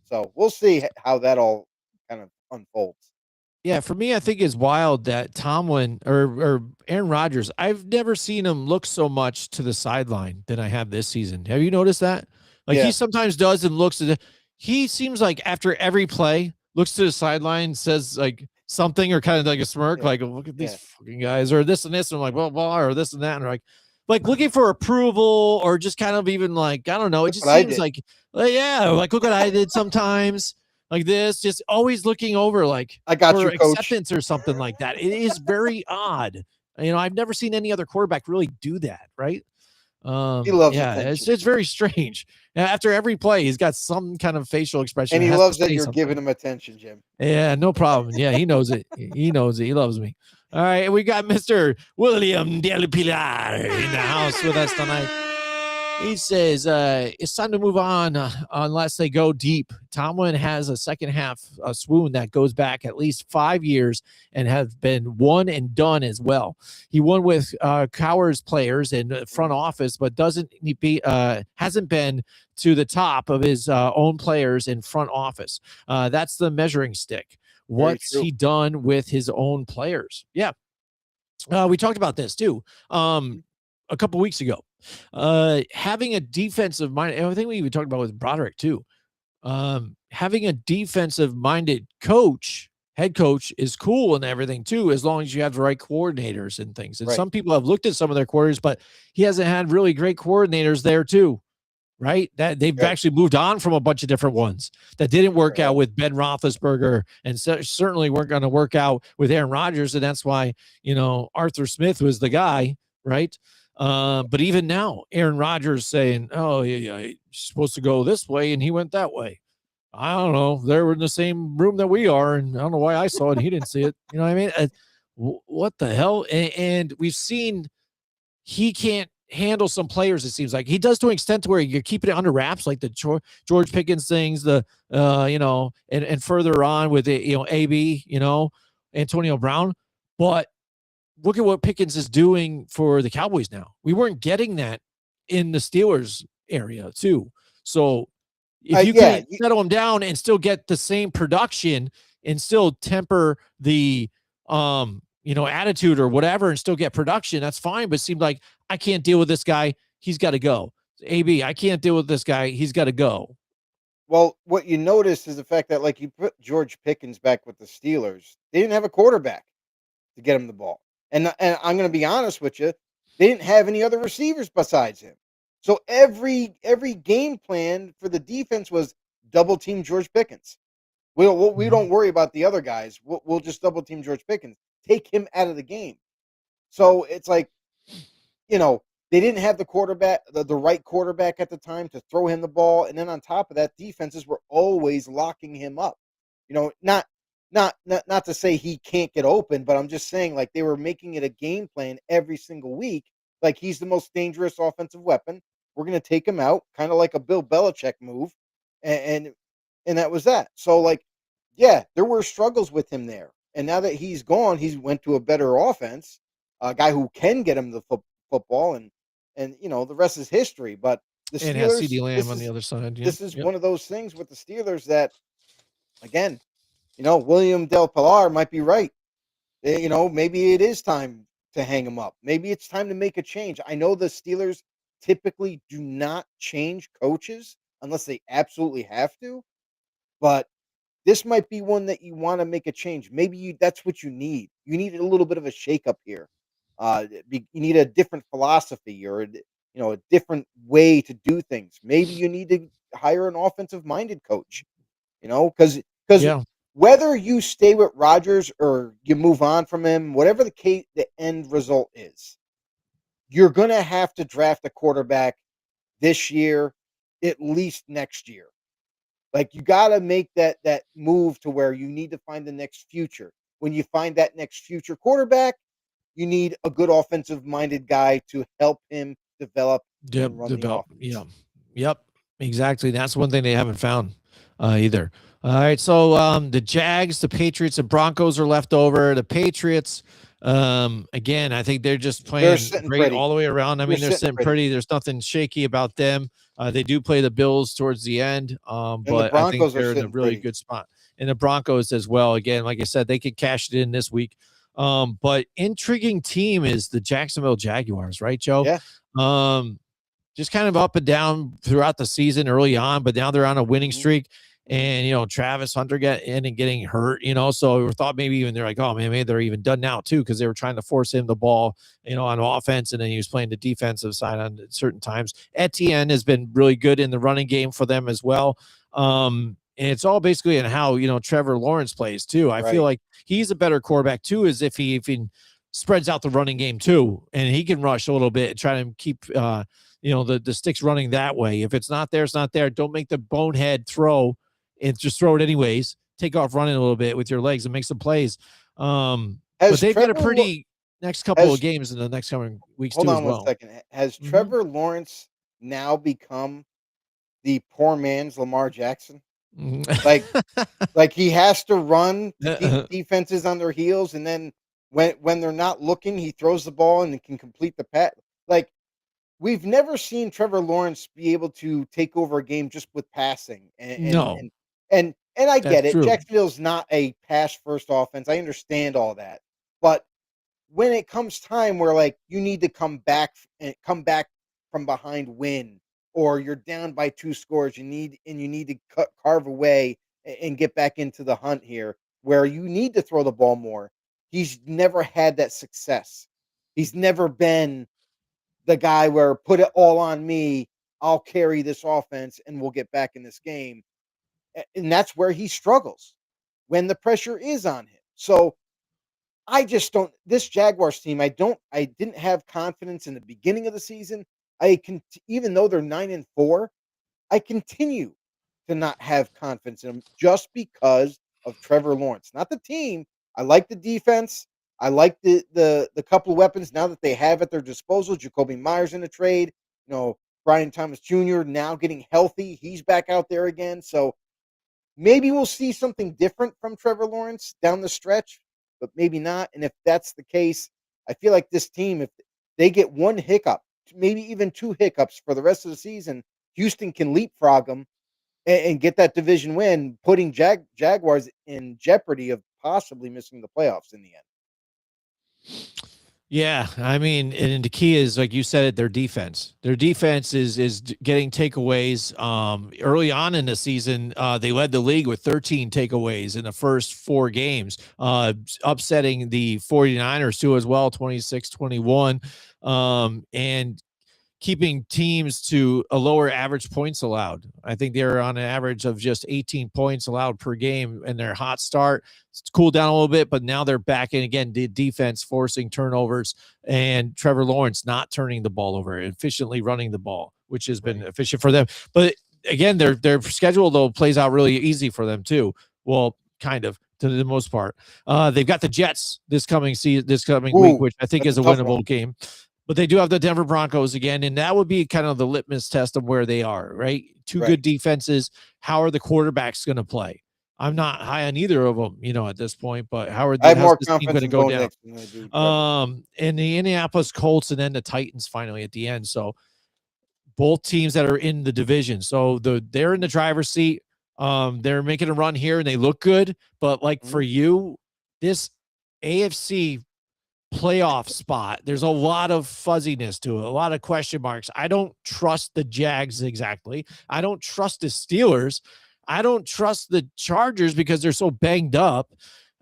So we'll see how that all kind of unfolds. yeah, for me, I think it's wild that Tomlin or Aaron Rodgers, I've never seen him look so much to the sideline than I have this season. Have you noticed that? Like he Yeah, sometimes does and looks at it. He seems like after every play, looks to the sideline, says like something or kind of like a smirk, yeah, like, "Oh, look at these yeah. fucking guys, or this and this. And I'm like, well, or this and that. And like looking for approval or just kind of even like, I don't know. It Look just what I seems did. like, yeah, like look what I did sometimes like this, just always looking over like I got for you, coach. acceptance or something like that. It is very odd. I've never seen any other quarterback really do that, right? He loves Yeah, attention. it's very strange. After every play, he's got some kind of facial expression. And he Has to loves that say you're giving something. him attention, Jim. Yeah, no problem. Yeah, he knows it. He knows it. He loves me. All right, we got Mr. William Del Pilar in the house with us tonight. He says it's time to move on unless they go deep. Tomlin has a second half swoon that goes back at least 5 years and have been one and done as well. He won with Cowers players in front office, but hasn't been to the top of his own players in front office. That's the measuring stick. What's he done with his own players? Yeah. We talked about this too a couple weeks ago. Having a defensive mind, and I think we even talked about with Broderick too. Having a defensive minded head coach is cool and everything too, as long as you have the right coordinators and things. And some people have looked at some of their quarters, but he hasn't had really great coordinators there too. Right, that they've actually moved on from a bunch of different ones that didn't work out with Ben Roethlisberger, and certainly weren't going to work out with Aaron Rodgers, and that's why Arthur Smith was the guy, right? But even now, Aaron Rodgers saying, "Oh, yeah, you're supposed to go this way," and he went that way. I don't know. They were in the same room that we are, and I don't know why I saw it. He didn't see it. You know what I mean? What the hell? And we've seen he can't handle some players. It seems like he does to an extent to where you're keeping it under wraps, like the George Pickens things, and further on with it, AB, Antonio Brown. But look at what Pickens is doing for the Cowboys now. We weren't getting that in the Steelers area too. So if you can settle him down and still get the same production and still temper the attitude or whatever and still get production, that's fine. But it seemed like I can't deal with this guy. He's got to go. AB, I can't deal with this guy. He's got to go. Well, what you notice is the fact that, like, you put George Pickens back with the Steelers, they didn't have a quarterback to get him the ball. And I'm going to be honest with you, they didn't have any other receivers besides him. So every game plan for the defense was double team George Pickens. We don't worry about the other guys. We'll just double team George Pickens. Take him out of the game. So it's like, they didn't have the quarterback, the right quarterback at the time to throw him the ball. And then on top of that, defenses were always locking him up. Not to say he can't get open, but I'm just saying, like, they were making it a game plan every single week. Like, he's the most dangerous offensive weapon. We're going to take him out, kind of like a Bill Belichick move. And that was that. So, like, yeah, there were struggles with him there. And now that he's gone, he's went to a better offense, a guy who can get him the football, and the rest is history. But the Steelers, and has CeeDee Lamb on the other side. This is one of those things with the Steelers that, again, William Del Pilar might be right. Maybe it is time to hang him up. Maybe it's time to make a change. I know the Steelers typically do not change coaches unless they absolutely have to, but this might be one that you want to make a change. Maybe that's what you need. You need a little bit of a shakeup here. You need a different philosophy or a different way to do things. Maybe you need to hire an offensive-minded coach. Because whether you stay with Rodgers or you move on from him, whatever the end result is, you're going to have to draft a quarterback this year, at least next year. Like, you got to make that move to where you need to find the next future. When you find that next future quarterback, you need a good offensive-minded guy to help him develop and run the offense. Yep, exactly. That's one thing they haven't found either. All right, so the Jags, the Patriots, and Broncos are left over. The Patriots, again, I think they're just playing great all the way around. I mean, they're sitting pretty. There's nothing shaky about them. They do play the Bills towards the end, but I think they're in a really good spot. And the Broncos as well. Again, like I said, they could cash it in this week. But intriguing team is the Jacksonville Jaguars, right, Joe? Yeah. Just kind of up and down throughout the season early on, but now they're on a winning streak. And, Travis Hunter getting hurt, so we thought maybe even they're like, oh, man, maybe they're even done now, too, because they were trying to force him the ball, on offense, and then he was playing the defensive side on certain times. Etienne has been really good in the running game for them as well. And it's all basically in how, Trevor Lawrence plays, too. I feel like he's a better quarterback, too, as if he spreads out the running game too, and he can rush a little bit and try to keep the sticks running that way. If it's not there, it's not there. Don't make the bonehead throw and just throw it anyways. Take off running a little bit with your legs and make some plays. But they've got a pretty next couple of games in the next coming weeks too as well. Hold on 1 second. Has Trevor Lawrence now become the poor man's Lamar Jackson? Like he has to run to keep defenses on their heels, and then when they're not looking, he throws the ball and can complete the pass. Like, we've never seen Trevor Lawrence be able to take over a game just with passing. And I get it. True. Jacksonville's not a pass first offense. I understand all that. But when it comes time where, like, you need to come back from behind, win, or you're down by 2 scores, you need to carve away and get back into the hunt here, where you need to throw the ball more. He's never had that success. He's never been the guy where, put it all on me, I'll carry this offense and we'll get back in this game. And that's where he struggles, when the pressure is on him. So I just don't, this Jaguars team, I didn't have confidence in the beginning of the season. Even though they're 9-4, I continue to not have confidence in them just because of Trevor Lawrence, not the team. I like the defense. I like the couple of weapons now that they have at their disposal. Jacoby Myers in the trade, Brian Thomas Jr. now getting healthy. He's back out there again. So maybe we'll see something different from Trevor Lawrence down the stretch, but maybe not. And if that's the case, I feel like this team, if they get one hiccup, maybe even 2 hiccups for the rest of the season, Houston can leapfrog them and get that division win, putting Jaguars in jeopardy of possibly missing the playoffs in the end. Yeah, I mean, and the key is, like you said, their defense. Their defense is getting takeaways. Early on in the season, they led the league with 13 takeaways in the first 4 games, upsetting the 49ers too as well, 26-21, and keeping teams to a lower average points allowed. I think they're on an average of just 18 points allowed per game in their hot start. It's cooled down a little bit, but now they're back in again. The defense forcing turnovers, and Trevor Lawrence not turning the ball over, efficiently running the ball, which has been efficient for them. But again, their schedule though plays out really easy for them too. Well, kind of, to the most part. They've got the Jets this coming week, which I think is a winnable game. But they do have the Denver Broncos again, and that would be kind of the litmus test of where they are, right? Two good defenses. How are the quarterbacks going to play? I'm not high on either of them, at this point, but how's this team going to go down? And the Indianapolis Colts, and then the Titans finally at the end. So both teams that are in the division. So they're in the driver's seat. They're making a run here, and they look good. But like for you, this AFC playoff spot, there's a lot of fuzziness to it, a lot of question marks. I don't trust the Jags exactly. I don't trust the Steelers. I don't trust the Chargers because they're so banged up.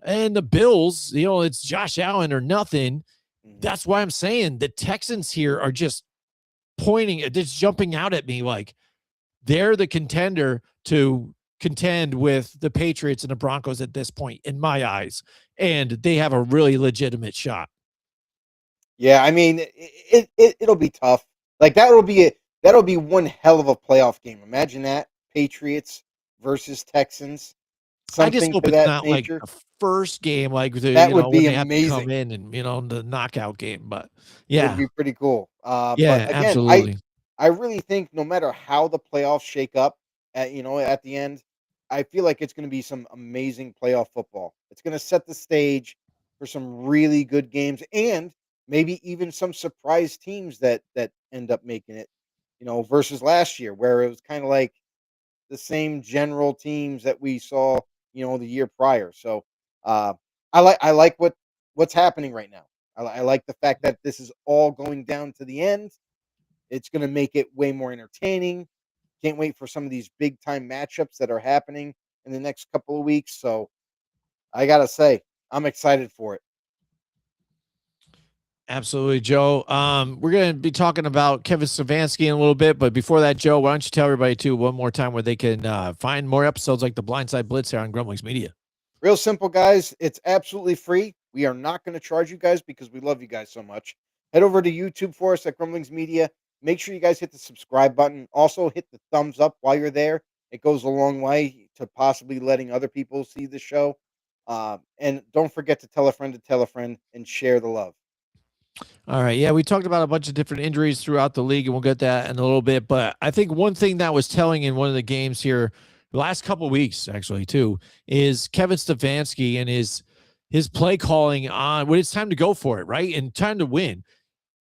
And the Bills, it's Josh Allen or nothing. That's why I'm saying the Texans here are just just jumping out at me like they're the contender to contend with the Patriots and the Broncos at this point, in my eyes. And they have a really legitimate shot. Yeah, I mean, it'll be tough. Like that'll be one hell of a playoff game. Imagine that, Patriots versus Texans. I just hope it's not nature. Like the first game, like that would be amazing. Have to come in and the knockout game, but yeah, it would be pretty cool. But again, absolutely. I really think no matter how the playoffs shake up, at the end, I feel like it's going to be some amazing playoff football. It's going to set the stage for some really good games and maybe even some surprise teams that end up making it, versus last year where it was kind of like the same general teams that we saw, the year prior. So I like what's happening right now. I like the fact that this is all going down to the end. It's going to make it way more entertaining. Can't wait for some of these big time matchups that are happening in the next couple of weeks. So I got to say, I'm excited for it. Absolutely, Joe. We're going to be talking about Kevin Stefanski in a little bit, but before that, Joe, why don't you tell everybody too one more time where they can find more episodes like the Blindside Blitz here on Grumblings Media? Real simple, guys. It's absolutely free. We are not going to charge you guys because we love you guys so much. Head over to YouTube for us at Grumblings Media. Make sure you guys hit the subscribe button. Also, hit the thumbs up while you're there. It goes a long way to possibly letting other people see the show. And don't forget to tell a friend, and share the love. All right. Yeah, we talked about a bunch of different injuries throughout the league, and we'll get that in a little bit. But I think one thing that was telling in one of the games here, the last couple of weeks, actually, too, is Kevin Stefanski and his play calling on when it's time to go for it, right? And time to win.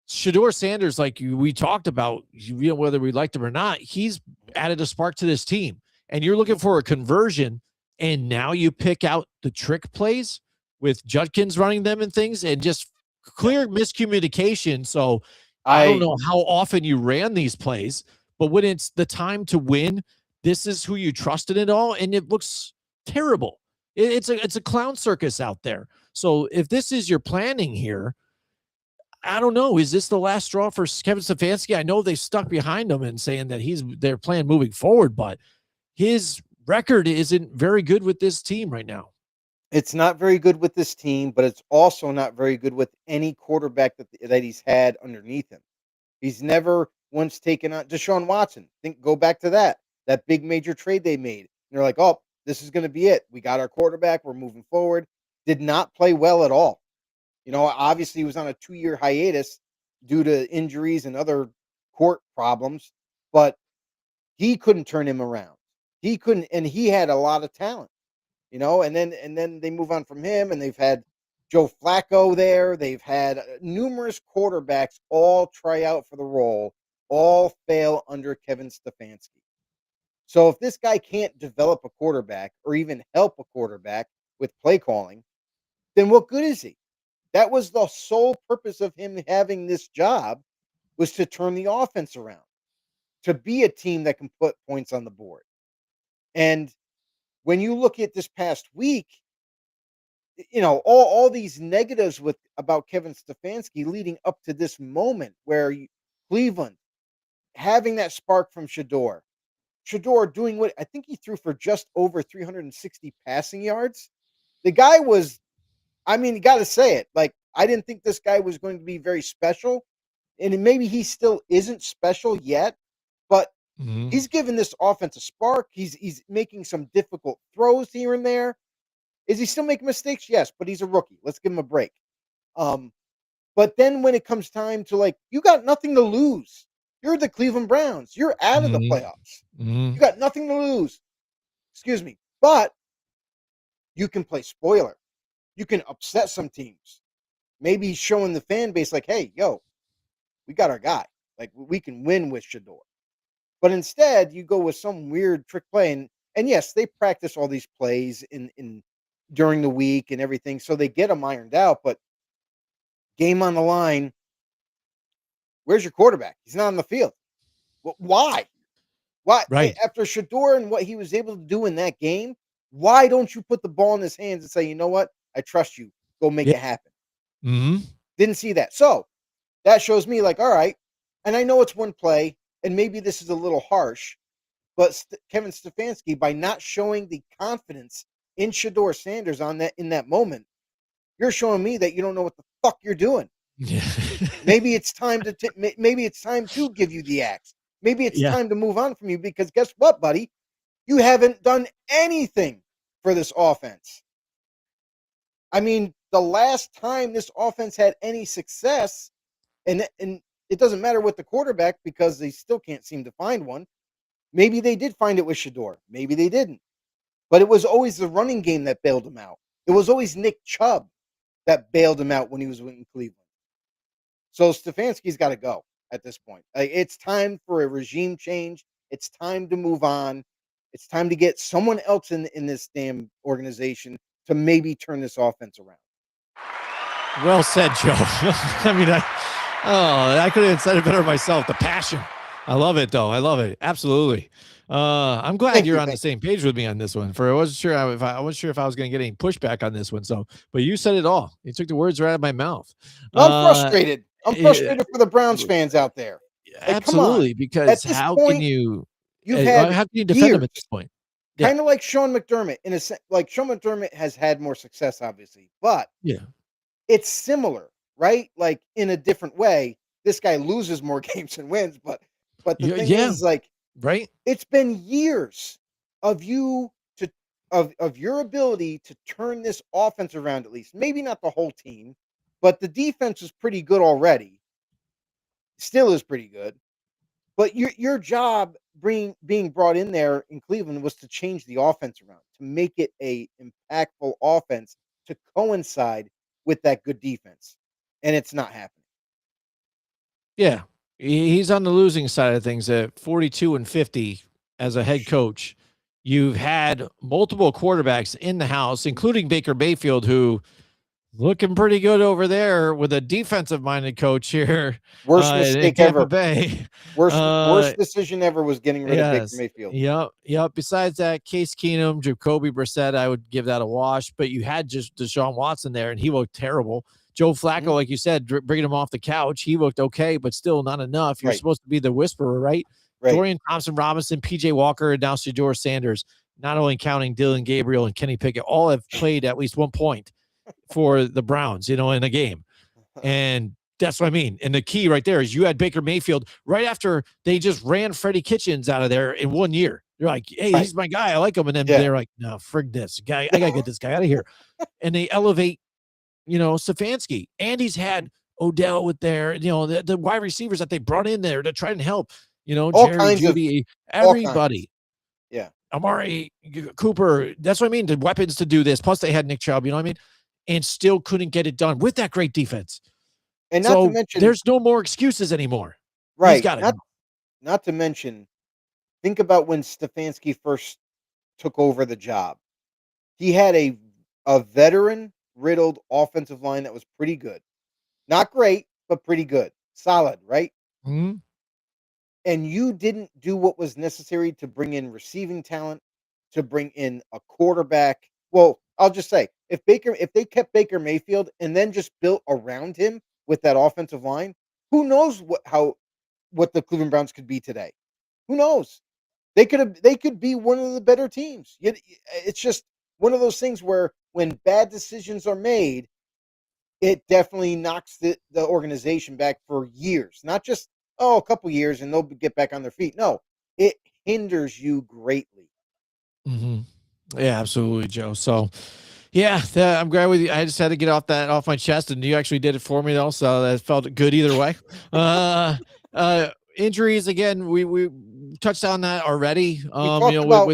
Shedeur Sanders, like we talked about, whether we liked him or not, he's added a spark to this team. And you're looking for a conversion, and now you pick out the trick plays with Judkins running them and things, and just clear miscommunication. So I don't know how often you ran these plays, but when it's the time to win, this is who you trusted it all, and it looks terrible. It's a clown circus out there. So if this is your planning here, I don't know. Is this the last straw for Kevin Stefanski? I know they stuck behind him and saying that their plan moving forward, but his record isn't very good with this team right now. It's not very good with this team, but it's also not very good with any quarterback that he's had underneath him. He's never once taken on Deshaun Watson. Go back to that big major trade they made. And they're like, oh, this is going to be it. We got our quarterback. We're moving forward. Did not play well at all. Obviously he was on a 2-year hiatus due to injuries and other court problems, but he couldn't turn him around. He couldn't, and he had a lot of talent, and then they move on from him, and they've had Joe Flacco there. They've had numerous quarterbacks all try out for the role, all fail under Kevin Stefanski. So if this guy can't develop a quarterback or even help a quarterback with play calling, then what good is he? That was the sole purpose of him having this job, was to turn the offense around, to be a team that can put points on the board. And when you look at this past week, all these negatives about Kevin Stefanski leading up to this moment where Cleveland having that spark from Shedeur doing what I think he threw for just over 360 passing yards. The guy was, you got to say it. Like, I didn't think this guy was going to be very special, and maybe he still isn't special yet, but he's given this offense a spark. He's making some difficult throws here and there. Is he still making mistakes? Yes, but he's a rookie. Let's give him a break. But then when it comes time to, you got nothing to lose. You're the Cleveland Browns. You're out of the playoffs. You got nothing to lose. Excuse me. But you can play spoiler. You can upset some teams. Maybe showing the fan base hey, yo, we got our guy. We can win with Shedeur. But instead, you go with some weird trick play. And yes, they practice all these plays in during the week and everything, so they get them ironed out. But game on the line, where's your quarterback? He's not on the field. Why? Why? Right. After Shedeur and what he was able to do in that game, why don't you put the ball in his hands and say, you know what? I trust you. Go make it happen. Didn't see that. So that shows me all right. And I know it's one play, and maybe this is a little harsh, but Kevin Stefanski, by not showing the confidence in Shedeur Sanders in that moment, you're showing me that you don't know what the fuck you're doing. Yeah. Maybe it's time to give you the axe. Maybe it's time to move on from you, because guess what, buddy? You haven't done anything for this offense. The last time this offense had any success, and it doesn't matter with the quarterback because they still can't seem to find one. Maybe they did find it with Shedeur. Maybe they didn't. But it was always the running game that bailed him out. It was always Nick Chubb that bailed him out when he was in Cleveland. So Stefanski's got to go at this point. It's time for a regime change. It's time to move on. It's time to get someone else in this damn organization to maybe turn this offense around. Well said, Joe. I could have said it better myself. The passion. I love it, though. I love it. Absolutely. I'm glad you're on the same page with me on this one. I wasn't sure if I was going to get any pushback on this one. So, but you said it all. You took the words right out of my mouth. I'm frustrated. I'm frustrated for the Browns fans out there. Absolutely, because how can you defend them at this point? Kind of like Sean McDermott, in a sense. Sean McDermott has had more success, obviously, but it's similar, right? Like in a different way. This guy loses more games than wins, but the Yeah, thing yeah, is like right. it's been years of you to of your ability to turn this offense around at least. Maybe not the whole team, but the defense is pretty good already. Still is pretty good. But your job being brought in there in Cleveland was to change the offense around, to make it a impactful offense to coincide with that good defense. And it's not happening. Yeah, he's on the losing side of things at 42-50 as a head coach. You've had multiple quarterbacks in the house, including Baker Mayfield, who looking pretty good over there with a defensive-minded coach here Worst in mistake Tampa ever. Bay. Worst decision ever was getting rid of Baker Yes. Mayfield. Yep. Yep. Besides that, Case Keenum, Jacoby Brissett, I would give that a wash. But you had just Deshaun Watson there, and he looked terrible. Joe Flacco, Mhm. like you said, bringing him off the couch, he looked okay, but still not enough. You're Right, supposed to be the whisperer, right? right. Dorian Thompson Robinson, PJ Walker, and now Shedeur Sanders, not only counting Dylan Gabriel and Kenny Pickett, all have played at least 1 point for the Browns, in a game. And that's what I mean. And the key right there is you had Baker Mayfield right after they just ran Freddie Kitchens out of there in 1 year. You're like, hey, Right. he's my guy. I like him. And then Yeah. they're like, no, frig this guy. I got to get this guy out of here. And they elevate, Stefanski. And he's had Odell with their, the wide receivers that they brought in there to try and help, All Jerry, kinds of Judy, all kinds. everybody. Yeah. Amari Cooper. That's what I mean. The weapons to do this. Plus, they had Nick Chubb, you know what I mean? And still couldn't get it done with that great defense. And not to So mention there's no more excuses anymore. He's right, got it. not to mention, think about when Stefanski first took over the job. He had a veteran riddled offensive line that was pretty good. Not great, but pretty good. Solid, right? Mhm. And you didn't do what was necessary to bring in receiving talent, to bring in a quarterback. Well, I'll just say, if they kept Baker Mayfield and then just built around him with that offensive line, who knows what the Cleveland Browns could be today? Who knows? They could be one of the better teams. It's just one of those things where when bad decisions are made, it definitely knocks the organization back for years, not just a couple years and they'll get back on their feet. No, it hinders you greatly. Mhm. Yeah, absolutely, Joe. So, yeah, I'm glad with you. I just had to get off my chest, and you actually did it for me, though. So that felt good either way. Uh, Injuries again. We touched on that already. We talked about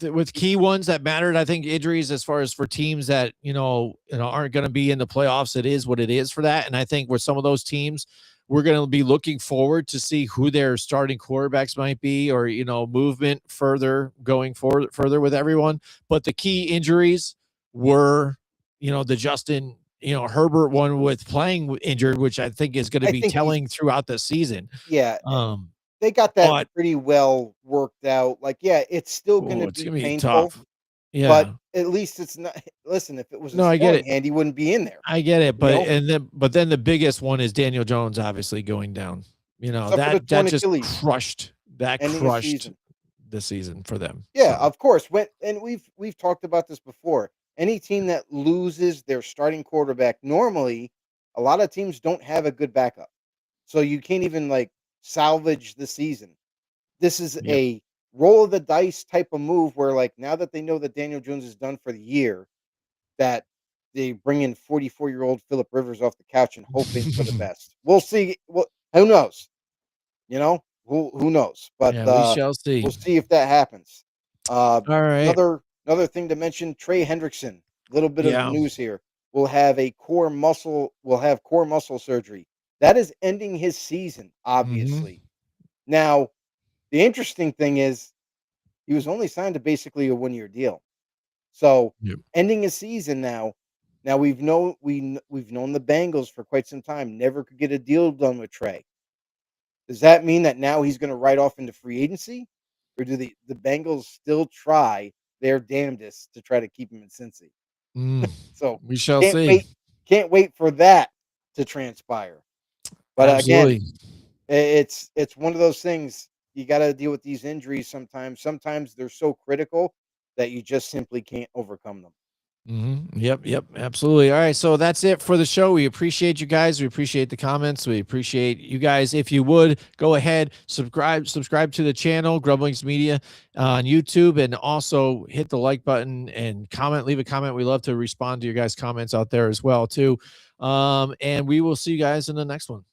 With key ones that mattered. I think injuries, as far as for teams that aren't going to be in the playoffs, it is what it is for that. And I think with some of those teams, we're going to be looking forward to see who their starting quarterbacks might be, or movement going further with everyone. But the key injuries were, the Justin, Herbert one with playing injured, which I think is going to I be think he's telling throughout the season. yeah, Um, they got that but pretty well worked out. Like, yeah, it's still going to it's be gonna be painful, tough. but Yeah, at least it's not. Listen, if it was a no, I get scoring it. hand, he wouldn't be in there. I get it. You know, But then the biggest one is Daniel Jones obviously going down. suffered a That torn just Achilles, crushed ending a season. the season for them. Yeah, So of course. We've talked about this before. Any team that loses their starting quarterback, normally a lot of teams don't have a good backup. So you can't even like salvage the season. This is yep. a roll of the dice type of move where like now that they know that Daniel Jones is done for the year, that they bring in 44-year-old Philip Rivers off the couch and hoping for the best. We'll see. Well, who knows? You know, who knows? But Yeah, we shall see. we'll see if that happens. Uh, All right. another thing to mention: Trey Hendrickson. Little bit of Yeah. news here. Will have core muscle surgery. That is ending his season. Hmm. Obviously. Now, the interesting thing is he was only signed to basically a 1-year deal. So Yep. ending his season now. Now we've known the Bengals for quite some time. Never could get a deal done with Trey. Does that mean that now he's gonna ride off into free agency? Or do the Bengals still try their damnedest to try to keep him in Cincy? Mm, So, we shall can't see. wait can't wait for that to transpire. But, again, Absolutely. it's one of those things, you gotta deal with these injuries sometimes. Sometimes they're so critical that you just simply can't overcome them. Yep, absolutely. All right, so that's it for the show. We appreciate you guys. We appreciate the comments. We appreciate you guys. If you would go ahead, subscribe to the channel Grumblings Media on YouTube, and also hit the like button and comment. Leave a comment. We love to respond to your guys' comments out there as well too. And we will see you guys in the next one.